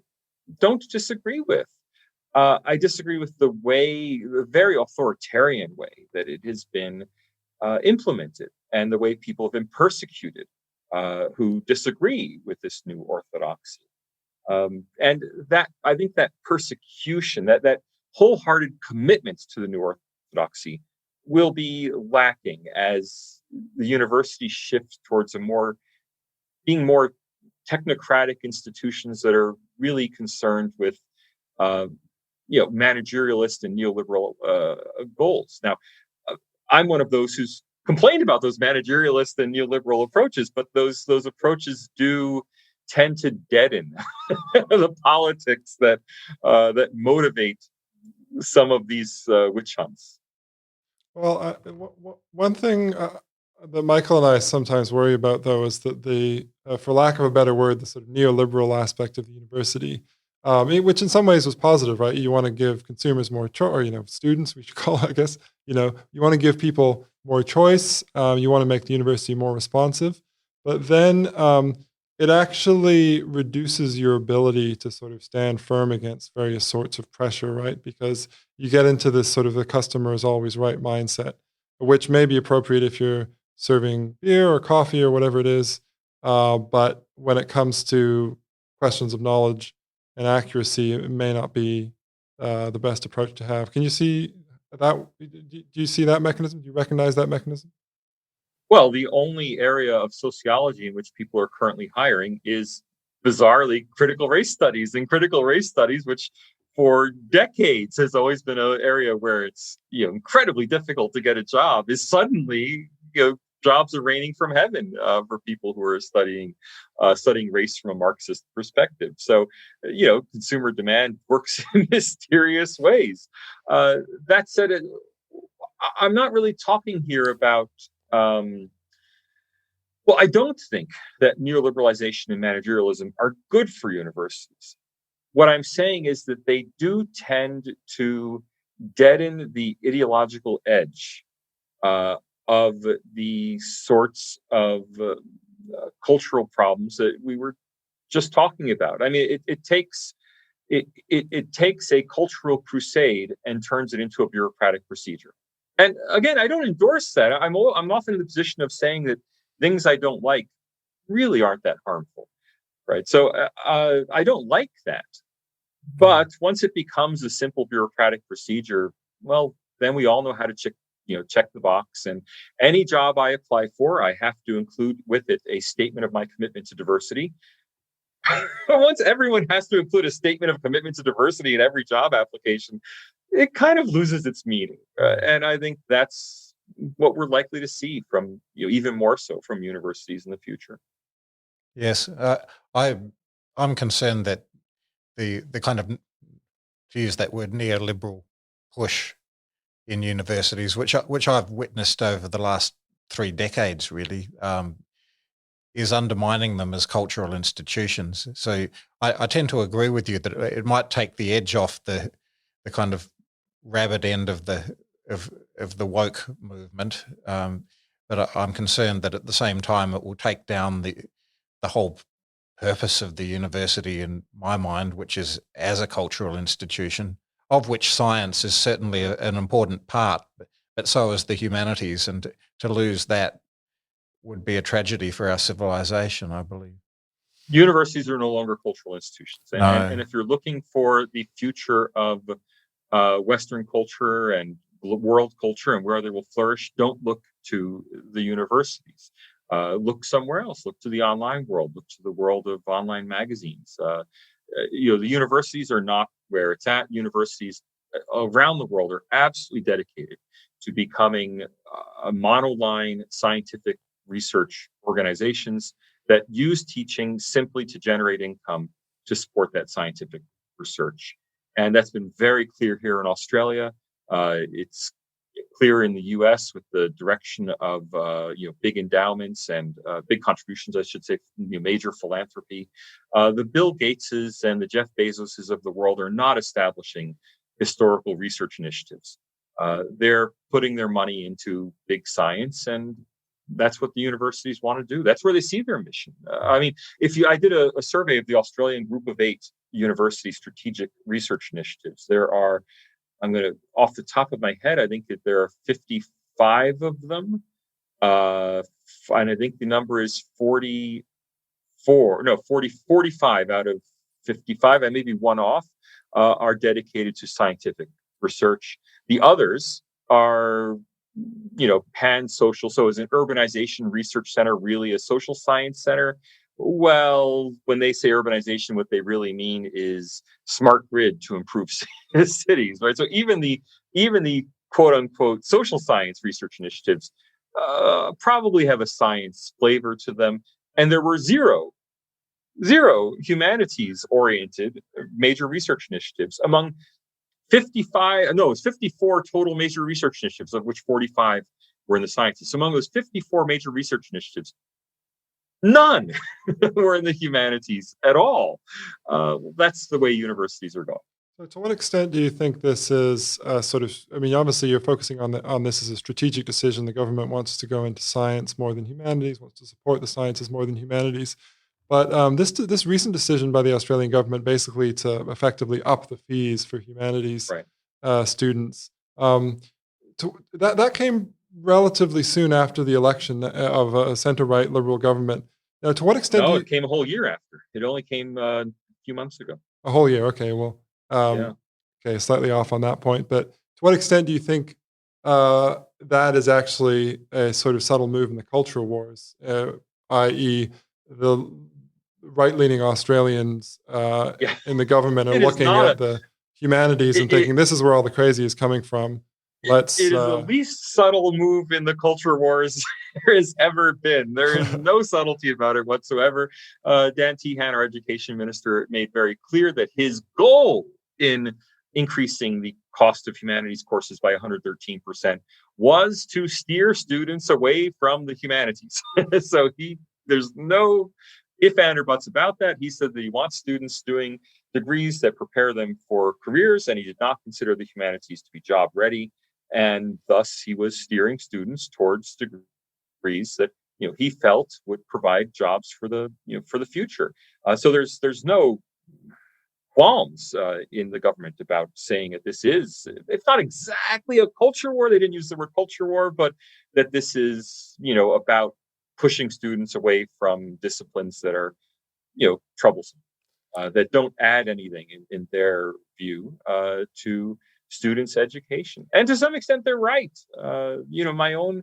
Speaker 2: don't disagree with. I disagree with the very authoritarian way that it has been implemented, and the way people have been persecuted who disagree with this new orthodoxy. And that, I think, that persecution, that wholehearted commitment to the new orthodoxy will be lacking as the university shifts towards being more technocratic institutions that are really concerned with managerialist and neoliberal goals. Now, I'm one of those who's complained about those managerialist and neoliberal approaches, but those approaches do tend to deaden the politics that motivate some of these witch hunts.
Speaker 1: Well, one thing that Michael and I sometimes worry about, though, is that for lack of a better word, the sort of neoliberal aspect of the university, which in some ways was positive, right? You want to give consumers more choice, or students, we should call it, I guess. You want to give people more choice. You want to make the university more responsive, but then it actually reduces your ability to sort of stand firm against various sorts of pressure, right? Because you get into this sort of the customer is always right mindset, which may be appropriate if you're serving beer or coffee or whatever it is. But when it comes to questions of knowledge and accuracy, it may not be the best approach to have. Can you see that? Do you see that mechanism? Do you recognize that mechanism?
Speaker 2: Well, the only area of sociology in which people are currently hiring is bizarrely critical race studies, and critical race studies, which for decades has always been an area where it's incredibly difficult to get a job, is suddenly jobs are raining from heaven for people who are studying race from a Marxist perspective. So consumer demand works in mysterious ways. That said, I'm not really talking here about. Well, I don't think that neoliberalization and managerialism are good for universities. What I'm saying is that they do tend to deaden the ideological edge uh, of the sorts of cultural problems that we were just talking about. I mean, it takes a cultural crusade and turns it into a bureaucratic procedure. And again, I don't endorse that. I'm often in the position of saying that things I don't like really aren't that harmful, right? So I don't like that. But once it becomes a simple bureaucratic procedure, well, then we all know how to check the box. And any job I apply for, I have to include with it a statement of my commitment to diversity. Once everyone has to include a statement of commitment to diversity in every job application, it kind of loses its meaning. And I think that's what we're likely to see from, even more so from universities in the future.
Speaker 3: Yes, I'm concerned that the kind of, to use that word, neoliberal push in universities, which I've witnessed over the last 3 decades, really, is undermining them as cultural institutions. So I tend to agree with you that it might take the edge off the kind of rabid end of the woke movement, but I'm concerned that at the same time it will take down the whole purpose of the university, in my mind, which is as a cultural institution, of which science is certainly an important part, but so is the humanities, and to lose that would be a tragedy for our civilization, I believe.
Speaker 2: Universities are no longer cultural institutions. And,
Speaker 3: No.
Speaker 2: and if you're looking for the future of Western culture and world culture and where they will flourish, don't look to the universities. Look somewhere else. Look to the online world. Look to the world of online magazines. The universities are not where it's at. Universities around the world are absolutely dedicated to becoming monoline scientific research organizations that use teaching simply to generate income to support that scientific research. And that's been very clear here in Australia. It's clear in the U.S. with the direction of big endowments and big contributions, I should say, major philanthropy. The Bill Gateses and the Jeff Bezoses of the world are not establishing historical research initiatives. They're putting their money into big science, and that's what the universities want to do. That's where they see their mission. I did a survey of the Australian Group of 8 university strategic research initiatives. There are, off the top of my head, I think that there are 55 of them. And I think the number is 45 out of 55, I may be one off, are dedicated to scientific research. The others are pan-social. So is an urbanization research center really a social science center? Well, when they say urbanization, what they really mean is smart grid to improve cities, right? So even the quote unquote social science research initiatives probably have a science flavor to them. And there were zero humanities oriented major research initiatives among 54 total major research initiatives, of which 45 were in the sciences. So among those 54 major research initiatives, none were in the humanities at all. That's the way universities are going.
Speaker 1: So to what extent do you think this is obviously you're focusing on this as a strategic decision. The government wants to go into science more than humanities, wants to support the sciences more than humanities. But this recent decision by the Australian government, basically to effectively up the fees for humanities students, that came relatively soon after the election of a centre-right Liberal government. Now, to what extent?
Speaker 2: No, it came a whole year after. It only came a few months ago.
Speaker 1: A whole year. Okay, well, okay, slightly off on that point. But to what extent do you think that is actually a sort of subtle move in the cultural wars, i.e., the right-leaning Australians
Speaker 2: Yeah,
Speaker 1: in the government are
Speaker 2: it is
Speaker 1: looking
Speaker 2: not
Speaker 1: at
Speaker 2: a.
Speaker 1: the humanities and
Speaker 2: It,
Speaker 1: thinking, this is where all the crazy is coming from.
Speaker 2: it
Speaker 1: Let's
Speaker 2: is the least subtle move in the culture wars there has ever been. There is no subtlety about it whatsoever. Dan Tehan, our education minister, made very clear that his goal in increasing the cost of humanities courses by 113% was to steer students away from the humanities. So there's no if and or buts about that. He said that he wants students doing degrees that prepare them for careers, and he did not consider the humanities to be job ready. And thus he was steering students towards degrees that he felt would provide jobs for the future. So there's no qualms in the government about saying that this is, it's not exactly a culture war. They didn't use the word culture war, but that this is about pushing students away from disciplines that are troublesome, that don't add anything in their view to students' education. And to some extent, they're right. My own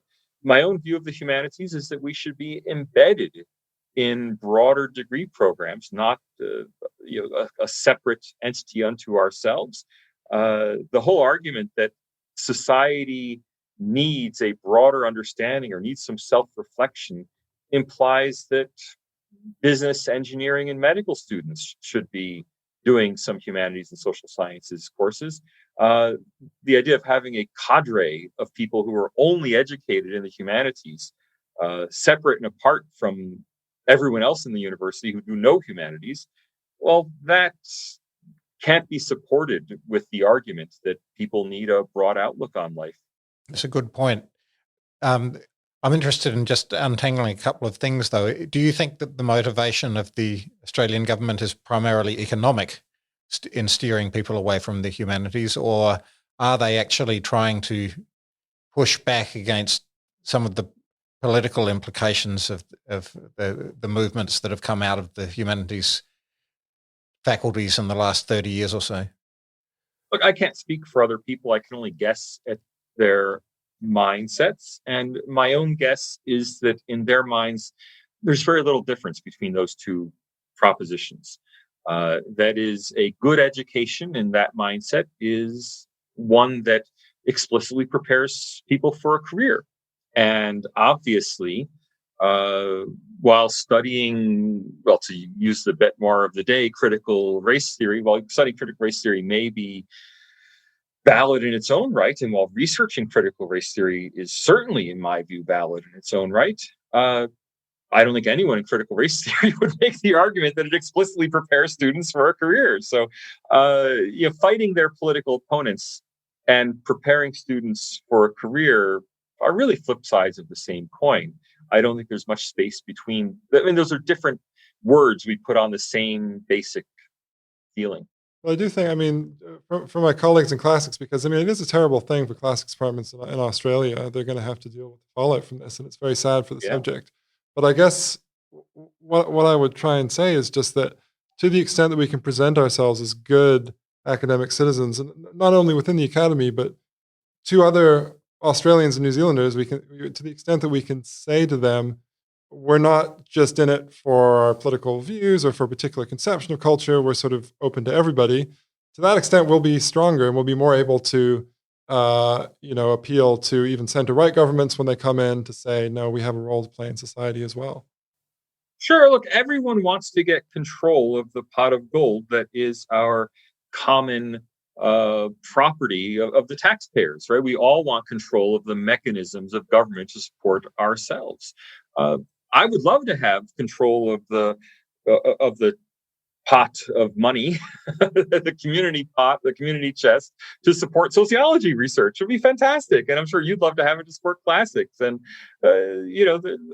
Speaker 2: view of the humanities is that we should be embedded in broader degree programs, not a separate entity unto ourselves. The whole argument that society needs a broader understanding or needs some self-reflection implies that business, engineering, and medical students should be doing some humanities and social sciences courses. The idea of having a cadre of people who are only educated in the humanities, separate and apart from everyone else in the university who do no humanities, well, that can't be supported with the argument that people need a broad outlook on life.
Speaker 3: That's a good point. Um, I'm interested in just untangling a couple of things, though. Do you think that the motivation of the Australian government is primarily economic in steering people away from the humanities, or are they actually trying to push back against some of the political implications of the movements that have come out of the humanities faculties in the last 30 years or so?
Speaker 2: Look, I can't speak for other people. I can only guess at their mindsets. And my own guess is that in their minds, there's very little difference between those two propositions. That is, a good education in that mindset is one that explicitly prepares people for a career. And obviously, while studying, well, to use the bit more of the day, critical race theory, while studying critical race theory may be valid in its own right, and while researching critical race theory is certainly, in my view, valid in its own right, I don't think anyone in critical race theory would make the argument that it explicitly prepares students for a career. So, fighting their political opponents and preparing students for a career are really flip sides of the same coin. I don't think there's much space between. I mean, those are different words we put on the same basic feeling.
Speaker 1: Well, I do think, I mean, for my colleagues in classics, because I mean, it is a terrible thing for classics departments in Australia. They're going to have to deal with the fallout from this, and it's very sad for the
Speaker 2: Yeah.
Speaker 1: subject. But I guess what I would try and say is just that to the extent that we can present ourselves as good academic citizens, and not only within the academy, but to other Australians and New Zealanders, to the extent that we can say to them, we're not just in it for our political views or for a particular conception of culture. We're sort of open to everybody. To that extent, we'll be stronger and we'll be more able to, appeal to even center-right governments when they come in to say, no, we have a role to play in society as well.
Speaker 2: Sure. Look, everyone wants to get control of the pot of gold that is our common property of the taxpayers, right? We all want control of the mechanisms of government to support ourselves. I would love to have control of the pot of money, the community pot, the community chest to support sociology research. It would be fantastic. And I'm sure you'd love to have it to support classics. And,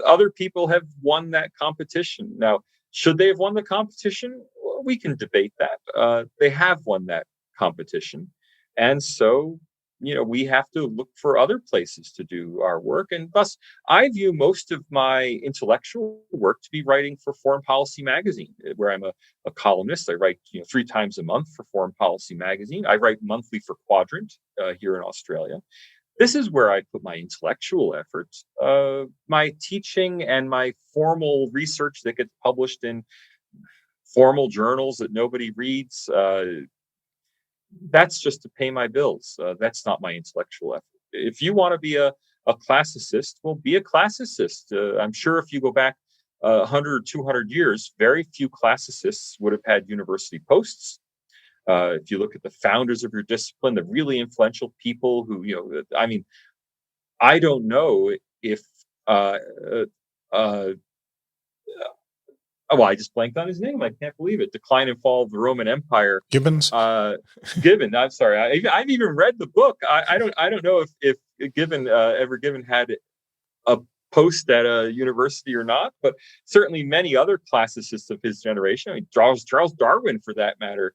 Speaker 2: other people have won that competition. Now, should they have won the competition? Well, we can debate that. They have won that competition. And so, we have to look for other places to do our work. And thus, I view most of my intellectual work to be writing for Foreign Policy Magazine, where I'm a columnist. I write 3 times a month for Foreign Policy Magazine. I write monthly for Quadrant here in Australia. This is where I put my intellectual efforts. My teaching and my formal research that gets published in formal journals that nobody reads, that's just to pay my bills. That's not my intellectual effort. If you want to be a classicist, well, be a classicist. I'm sure if you go back 100 or 200 years, very few classicists would have had university posts. If you look at the founders of your discipline, the really influential people who, I mean, I don't know if well, I just blanked on his name. I can't believe it. Decline and Fall of the Roman Empire.
Speaker 3: Gibbons.
Speaker 2: Gibbon. I'm sorry. I've even read the book. I don't know if Gibbon Gibbon had a post at a university or not, but certainly many other classicists of his generation. I mean, Charles Darwin, for that matter,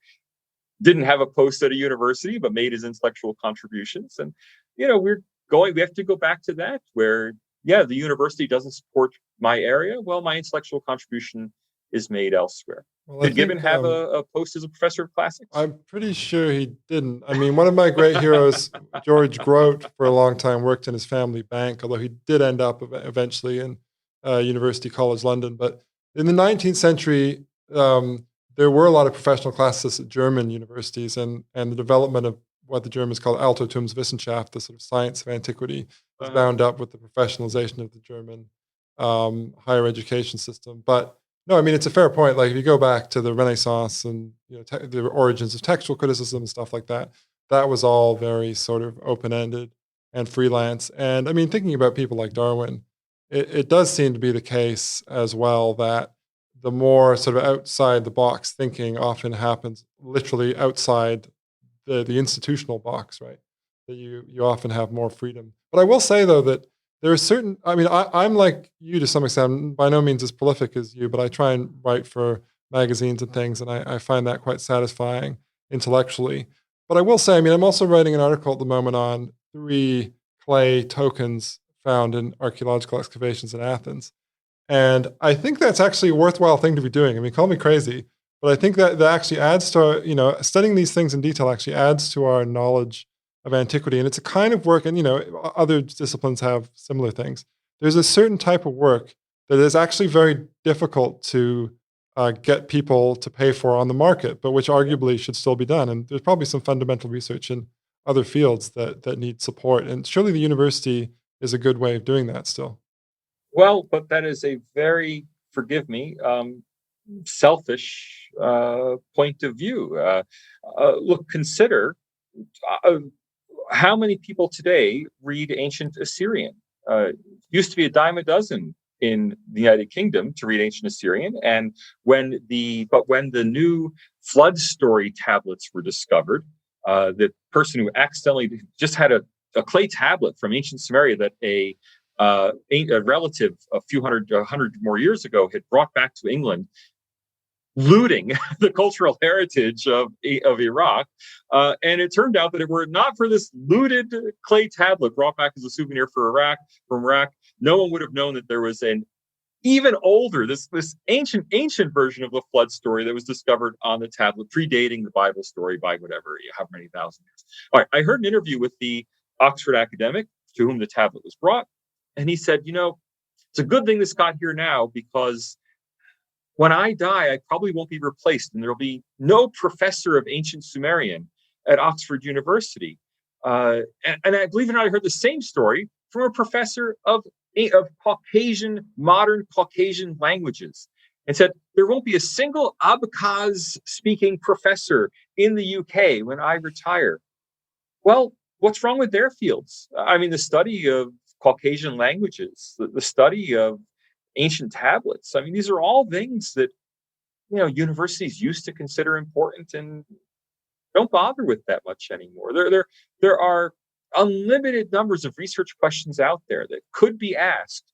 Speaker 2: didn't have a post at a university, but made his intellectual contributions. And we have to go back to that, where the university doesn't support my area. Well, my intellectual contribution is made elsewhere.
Speaker 1: Well,
Speaker 2: Did Gibbon have a post as a professor of classics?
Speaker 1: I'm pretty sure he didn't. I mean, one of my great heroes, George Grote, for a long time worked in his family bank, although he did end up eventually in University College London. But in the 19th century, there were a lot of professional classicists at German universities, and the development of what the Germans call Altertumswissenschaft, the sort of science of antiquity, is bound up with the professionalization of the German higher education system. But no, I mean, it's a fair point. Like, if you go back to the Renaissance and the origins of textual criticism and stuff like that, that was all very sort of open-ended and freelance. And I mean, thinking about people like Darwin, it does seem to be the case as well that the more sort of outside the box thinking often happens literally outside the institutional box, right? That you often have more freedom. But I will say, though, that there are certain, I mean, I'm like you to some extent. I'm by no means as prolific as you, but I try and write for magazines and things, and I find that quite satisfying intellectually. But I will say, I mean, I'm also writing an article at the moment on 3 clay tokens found in archaeological excavations in Athens. And I think that's actually a worthwhile thing to be doing. I mean, call me crazy, but I think that actually adds to our, studying these things in detail actually adds to our knowledge of antiquity. And it's a kind of work, and other disciplines have similar things. There's a certain type of work that is actually very difficult to get people to pay for on the market, but which arguably should still be done. And there's probably some fundamental research in other fields that need support. And surely the university is a good way of doing that still.
Speaker 2: Well, but that is a very, forgive me, selfish point of view. Look, consider how many people today read ancient Assyrian. Used to be a dime a dozen in the United Kingdom to read ancient Assyrian, and when the new flood story tablets were discovered, the person who accidentally just had a clay tablet from ancient Sumeria that a relative a hundred more years ago had brought back to England, looting the cultural heritage of Iraq. And it turned out that if it were not for this looted clay tablet brought back as a souvenir from Iraq, no one would have known that there was an even older, this ancient version of the flood story that was discovered on the tablet, predating the Bible story by however many thousand years. All right, I heard an interview with the Oxford academic to whom the tablet was brought, and he said, it's a good thing this got here now, because when I die, I probably won't be replaced, and there'll be no professor of ancient Sumerian at Oxford University. And I believe it or not, I heard the same story from a professor of modern Caucasian languages, and said there won't be a single Abkhaz-speaking professor in the UK when I retire. Well, what's wrong with their fields? I mean, the study of Caucasian languages, the study of ancient tablets. I mean, these are all things that universities used to consider important and don't bother with that much anymore. There are unlimited numbers of research questions out there that could be asked,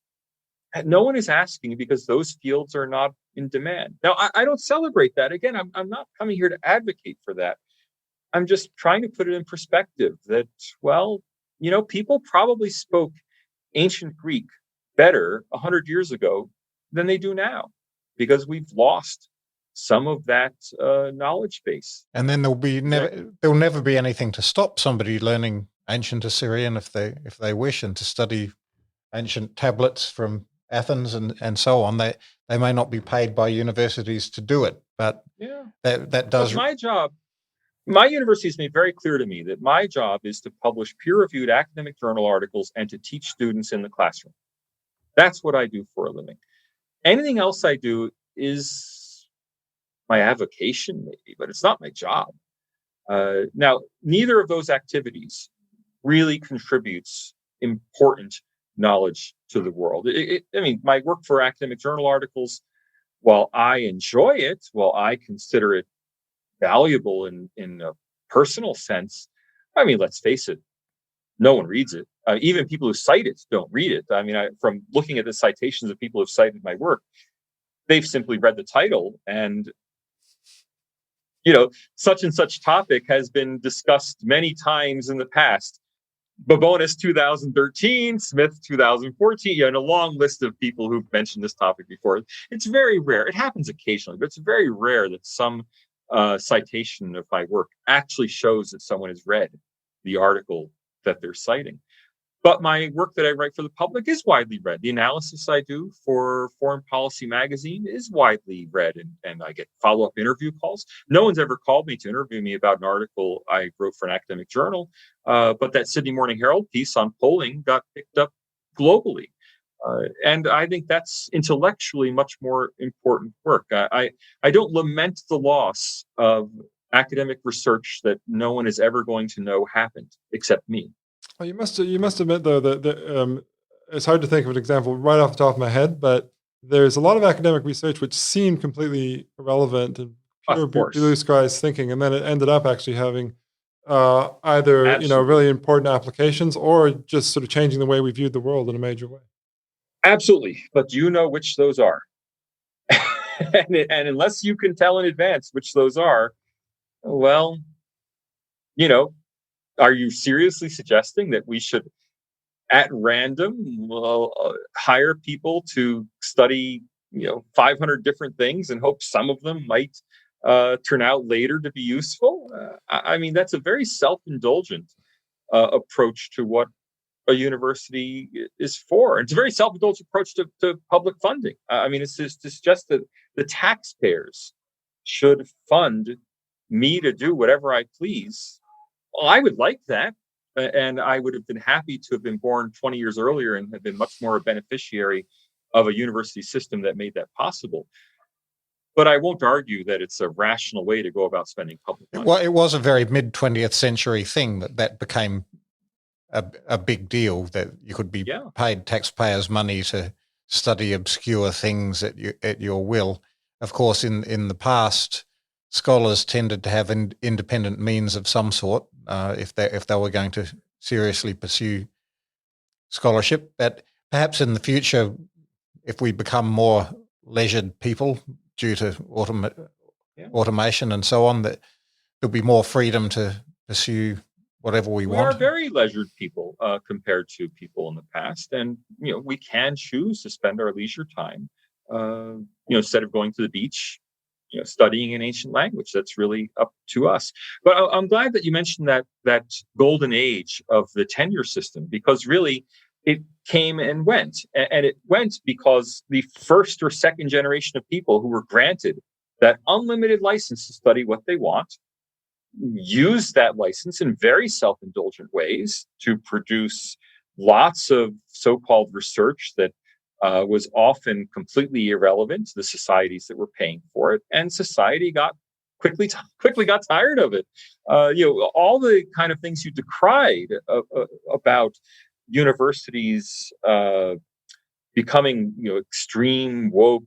Speaker 2: and no one is asking because those fields are not in demand. Now, I don't celebrate that. Again, I'm not coming here to advocate for that. I'm just trying to put it in perspective that, people probably spoke ancient Greek better 100 years ago than they do now, because we've lost some of that knowledge base.
Speaker 3: And then there'll never be anything to stop somebody learning ancient Assyrian if they wish, and to study ancient tablets from Athens and so on. They may not be paid by universities to do it, but
Speaker 2: Yeah.
Speaker 3: that
Speaker 2: But
Speaker 3: does.
Speaker 2: my university has made very clear to me that my job is to publish peer-reviewed academic journal articles and to teach students in the classroom. That's what I do for a living. Anything else I do is my avocation, maybe, but it's not my job. Now, neither of those activities really contributes important knowledge to the world. I mean, my work for academic journal articles, while I enjoy it, while I consider it valuable in a personal sense, I mean, let's face it, no one reads it. Even people who cite it don't read it. I mean, from looking at the citations of people who've cited my work, they've simply read the title and, such and such topic has been discussed many times in the past. Babones 2013, Smith 2014, and a long list of people who've mentioned this topic before. It's very rare. It happens occasionally, but it's very rare that some citation of my work actually shows that someone has read the article that they're citing. But my work that I write for the public is widely read. The analysis I do for Foreign Policy magazine is widely read, and I get follow-up interview calls. No one's ever called me to interview me about an article I wrote for an academic journal, but that Sydney Morning Herald piece on polling got picked up globally. And I think that's intellectually much more important work. I don't lament the loss of academic research that no one is ever going to know happened except me.
Speaker 1: Well, you must admit though that it's hard to think of an example right off the top of my head, but there's a lot of academic research which seemed completely irrelevant and pure
Speaker 2: Of course.
Speaker 1: blue skies thinking, and then it ended up actually having either
Speaker 2: Absolutely.
Speaker 1: really important applications or just sort of changing the way we viewed the world in a major way.
Speaker 2: Absolutely. But do you know which those are? And unless you can tell in advance which those are, well, you know, are you seriously suggesting that we should, at random, hire people to study, 500 different things and hope some of them might turn out later to be useful? I mean, that's a very self-indulgent approach to what a university is for. It's a very self-indulgent approach to public funding. I mean, it's just that the taxpayers should fund me to do whatever I please. Well, I would like that. And I would have been happy to have been born 20 years earlier and have been much more a beneficiary of a university system that made that possible. But I won't argue that it's a rational way to go about spending public money.
Speaker 3: Well, it was a very mid-20th century thing that became a big deal, that you could be paid taxpayers' money to study obscure things at your will. Of course, in the past, scholars tended to have independent means of some sort if they were going to seriously pursue scholarship. But perhaps in the future, if we become more leisured people due to automation and so on, that there'll be more freedom to pursue whatever we want.
Speaker 2: We are very leisured people compared to people in the past, and we can choose to spend our leisure time, instead of going to the beach, studying an ancient language. That's really up to us. But I'm glad that you mentioned that golden age of the tenure system, because really it came and went, and it went because the first or second generation of people who were granted that unlimited license to study what they want use that license in very self-indulgent ways to produce lots of so-called research that was often completely irrelevant to the societies that were paying for it, and society quickly got tired of it. All the kind of things you decried about universities becoming, extreme woke,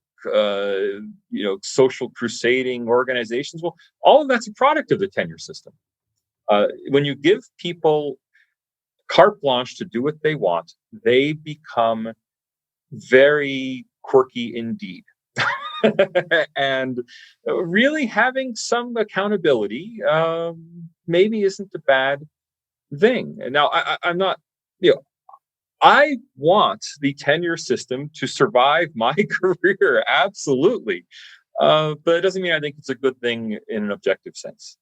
Speaker 2: social crusading organizations. Well, all of that's a product of the tenure system. When you give people carte blanche to do what they want, they become very quirky indeed. And really having some accountability maybe isn't a bad thing. And now I'm not, I want the tenure system to survive my career, absolutely. But it doesn't mean I think it's a good thing in an objective sense.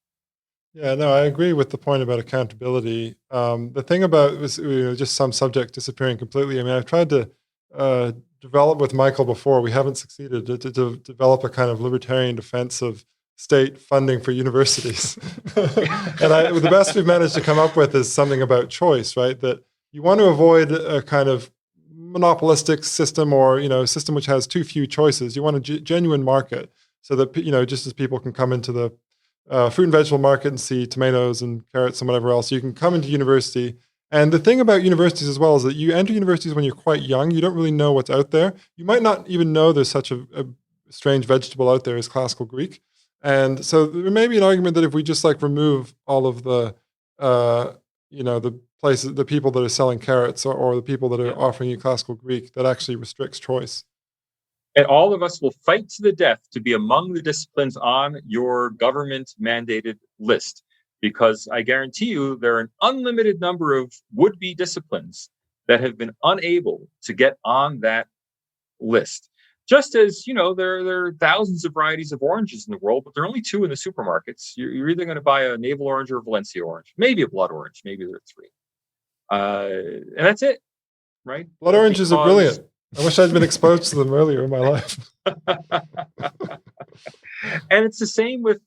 Speaker 1: Yeah, no, I agree with the point about accountability. The thing about was just some subjects disappearing completely. I mean, I've tried to develop with Michael before. We haven't succeeded to develop a kind of libertarian defense of state funding for universities. The best we've managed to come up with is something about choice, right? That you want to avoid a kind of monopolistic system or a system which has too few choices. You want a genuine market so that just as people can come into the fruit and vegetable market and see tomatoes and carrots and whatever else. You can come into university. And the thing about universities as well is that you enter universities when you're quite young. You don't really know what's out there. You might not even know there's such a strange vegetable out there as classical Greek. And so there may be an argument that if we just remove all of the, the places, the people that are selling carrots or the people that are offering you classical Greek, that actually restricts choice.
Speaker 2: And all of us will fight to the death to be among the disciplines on your government mandated list, because I guarantee you there are an unlimited number of would-be disciplines that have been unable to get on that list. Just as, there are thousands of varieties of oranges in the world, but there are only 2 in the supermarkets. You're either going to buy a navel orange or a Valencia orange, maybe a blood orange, maybe there are 3. And that's it, right?
Speaker 1: Blood oranges are brilliant. I wish I'd been exposed to them earlier in my life.
Speaker 2: And it's the same with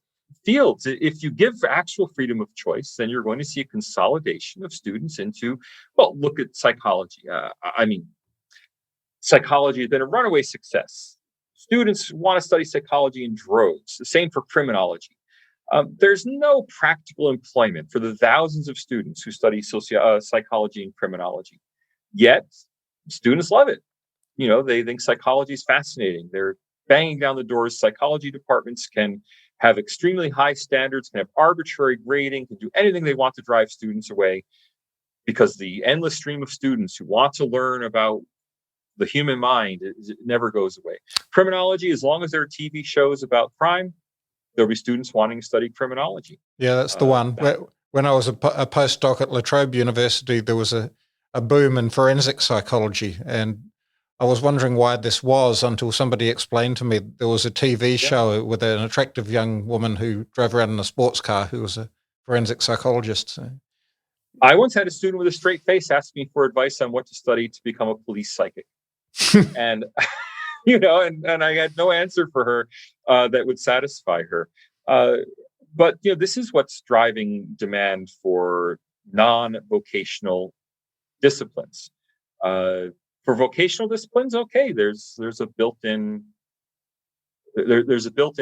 Speaker 2: fields. If you give actual freedom of choice, then you're going to see a consolidation of students into, look at psychology. Psychology has been a runaway success. Students want to study psychology in droves. The same for criminology. There's no practical employment for the thousands of students who study psychology and criminology. Yet, students love it. They think psychology is fascinating. They're banging down the doors. Psychology departments can have extremely high standards, can have arbitrary grading, can do anything they want to drive students away, because the endless stream of students who want to learn about the human mind, it never goes away. Criminology, as long as there are TV shows about crime, there'll be students wanting to study criminology.
Speaker 3: Yeah, that's the one. When I was a postdoc at La Trobe University, there was a boom in forensic psychology, and I was wondering why this was until somebody explained to me there was a TV show with an attractive young woman who drove around in a sports car who was a forensic psychologist. So.
Speaker 2: I once had a student with a straight face ask me for advice on what to study to become a police psychic. And, and I had no answer for her that would satisfy her. But this is what's driving demand for non-vocational disciplines. For vocational disciplines, okay, there's a built-in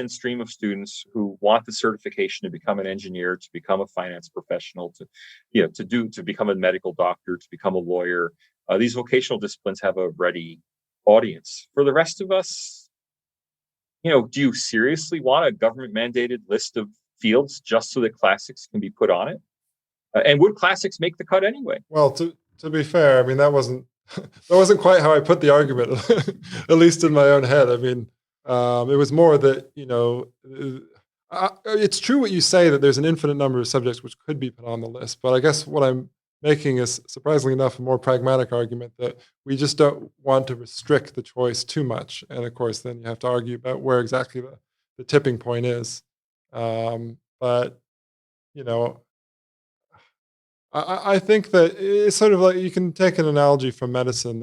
Speaker 2: stream of students who want the certification to become an engineer, to become a finance professional, to become a medical doctor, to become a lawyer. These vocational disciplines have a ready audience. For the rest of us, do you seriously want a government-mandated list of fields just so that classics can be put on it? And would classics make the cut anyway?
Speaker 1: Well, to be fair, I mean, that wasn't quite how I put the argument, at least in my own head. I mean, it was more that, it's true what you say, that there's an infinite number of subjects which could be put on the list. But I guess what I'm making is, surprisingly enough, a more pragmatic argument that we just don't want to restrict the choice too much. And of course, then you have to argue about where exactly the tipping point is. But, I think that it's sort of like, you can take an analogy from medicine.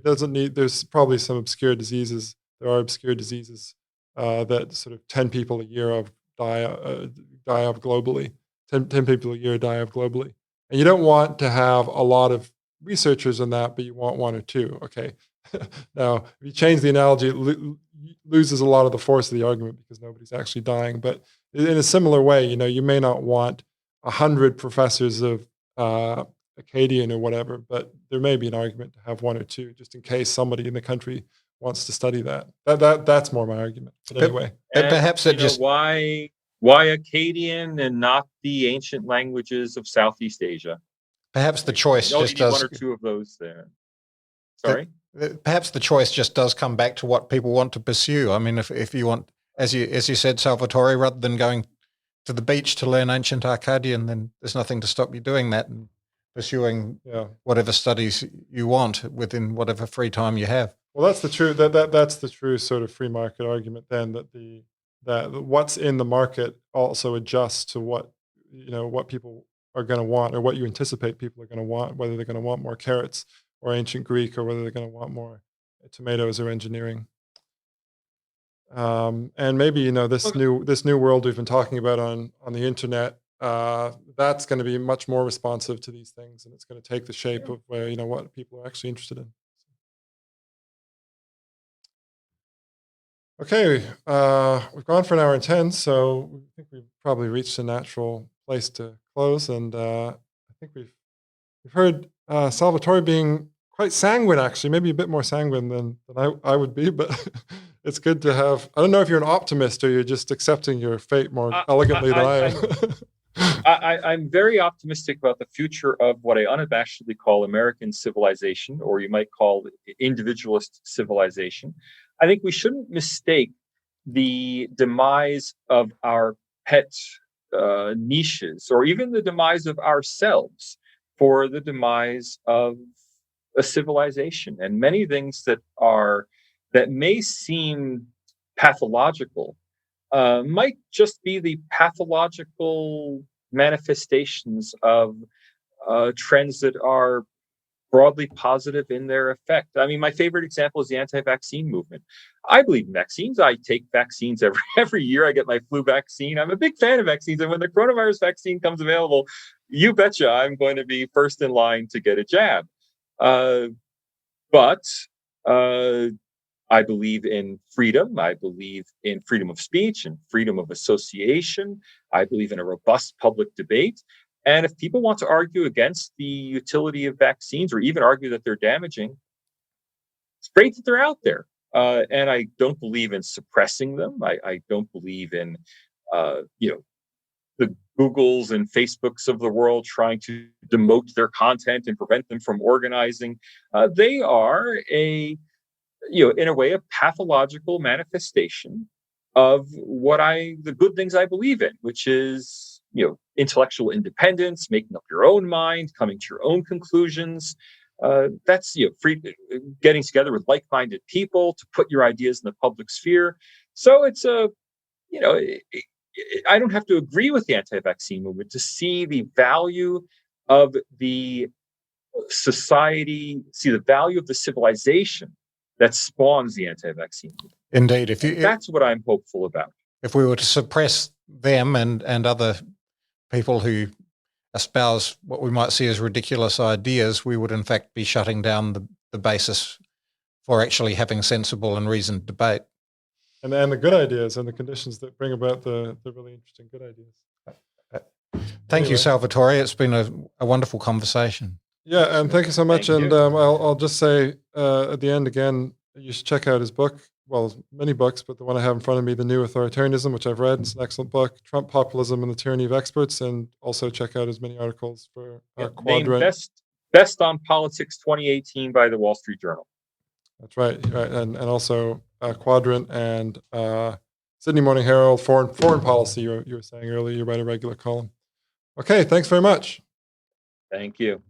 Speaker 1: There's probably some obscure diseases. There are obscure diseases that sort of 10 people a year die of globally. 10 people a year die of globally. And you don't want to have a lot of researchers in that, but you want 1 or 2. Okay. Now, if you change the analogy, it loses a lot of the force of the argument because nobody's actually dying. But in a similar way, you may not want 100 professors of Acadian or whatever, but there may be an argument to have 1 or 2, just in case somebody in the country wants to study that. That's more my argument. But anyway,
Speaker 2: and
Speaker 3: perhaps it just
Speaker 2: why Acadian and not the ancient languages of Southeast Asia?
Speaker 3: Perhaps the choice just does
Speaker 2: 1 or 2 of those there. Sorry.
Speaker 3: Perhaps the choice just does come back to what people want to pursue. I mean, if you want, as you said, Salvatore, rather than going to the beach to learn ancient Akkadian, then there's nothing to stop you doing that and pursuing whatever studies you want within whatever free time you have.
Speaker 1: Well, that's the true that's the true sort of free market argument then, that what's in the market also adjusts to what what people are going to want, or what you anticipate people are going to want, whether they're going to want more carrots or ancient Greek, or whether they're going to want more tomatoes or engineering. And maybe this new world we've been talking about on the internet, that's going to be much more responsive to these things, and it's going to take the shape of what people are actually interested in. Okay, we've gone for 1:10, so I think we've probably reached a natural place to close. And I think we've heard Salvatore being quite sanguine, actually, maybe a bit more sanguine than I would be, but it's good to have. I don't know if you're an optimist or you're just accepting your fate more elegantly than I am.
Speaker 2: I'm very optimistic about the future of what I unabashedly call American civilization, or you might call individualist civilization. I think we shouldn't mistake the demise of our pet niches, or even the demise of ourselves, for the demise of a civilization. And many things that may seem pathological might just be the pathological manifestations of trends that are broadly positive in their effect. I mean, my favorite example is the anti-vaccine movement. I believe in vaccines. I take vaccines every year. I get my flu vaccine. I'm a big fan of vaccines. And when the coronavirus vaccine comes available, you betcha I'm going to be first in line to get a jab. But I believe in freedom. I believe in freedom of speech and freedom of association. I believe in a robust public debate. And if people want to argue against the utility of vaccines, or even argue that they're damaging, it's great that they're out there. And I don't believe in suppressing them. I don't believe in, the Googles and Facebooks of the world trying to demote their content and prevent them from organizing. They are in a way, a pathological manifestation of the good things I believe in, which is, intellectual independence, making up your own mind, coming to your own conclusions. That's free, getting together with like-minded people to put your ideas in the public sphere. So it's I don't have to agree with the anti-vaccine movement to see the value of the society, see the value of the civilization that spawns the anti-vaccine movement.
Speaker 3: Indeed,
Speaker 2: that's what I'm hopeful about.
Speaker 3: If we were to suppress them and other people who espouse what we might see as ridiculous ideas, we would in fact be shutting down the basis for actually having sensible and reasoned debate.
Speaker 1: And the good ideas and the conditions that bring about the really interesting good ideas.
Speaker 3: Thank you, Salvatore. It's been a wonderful conversation.
Speaker 1: Yeah, and thank you so much.
Speaker 2: Thank
Speaker 1: and
Speaker 2: you.
Speaker 1: I'll just say at the end again, you should check out his book. Well, many books, but the one I have in front of me, The New Authoritarianism, which I've read. It's an excellent book. Trump, Populism, and the Tyranny of Experts. And also check out his many articles for Quadrant.
Speaker 2: Named Best on Politics 2018 by the Wall Street Journal.
Speaker 1: That's right. And also Quadrant and Sydney Morning Herald, foreign policy, you were saying earlier. You write a regular column. Okay, thanks very much.
Speaker 2: Thank you.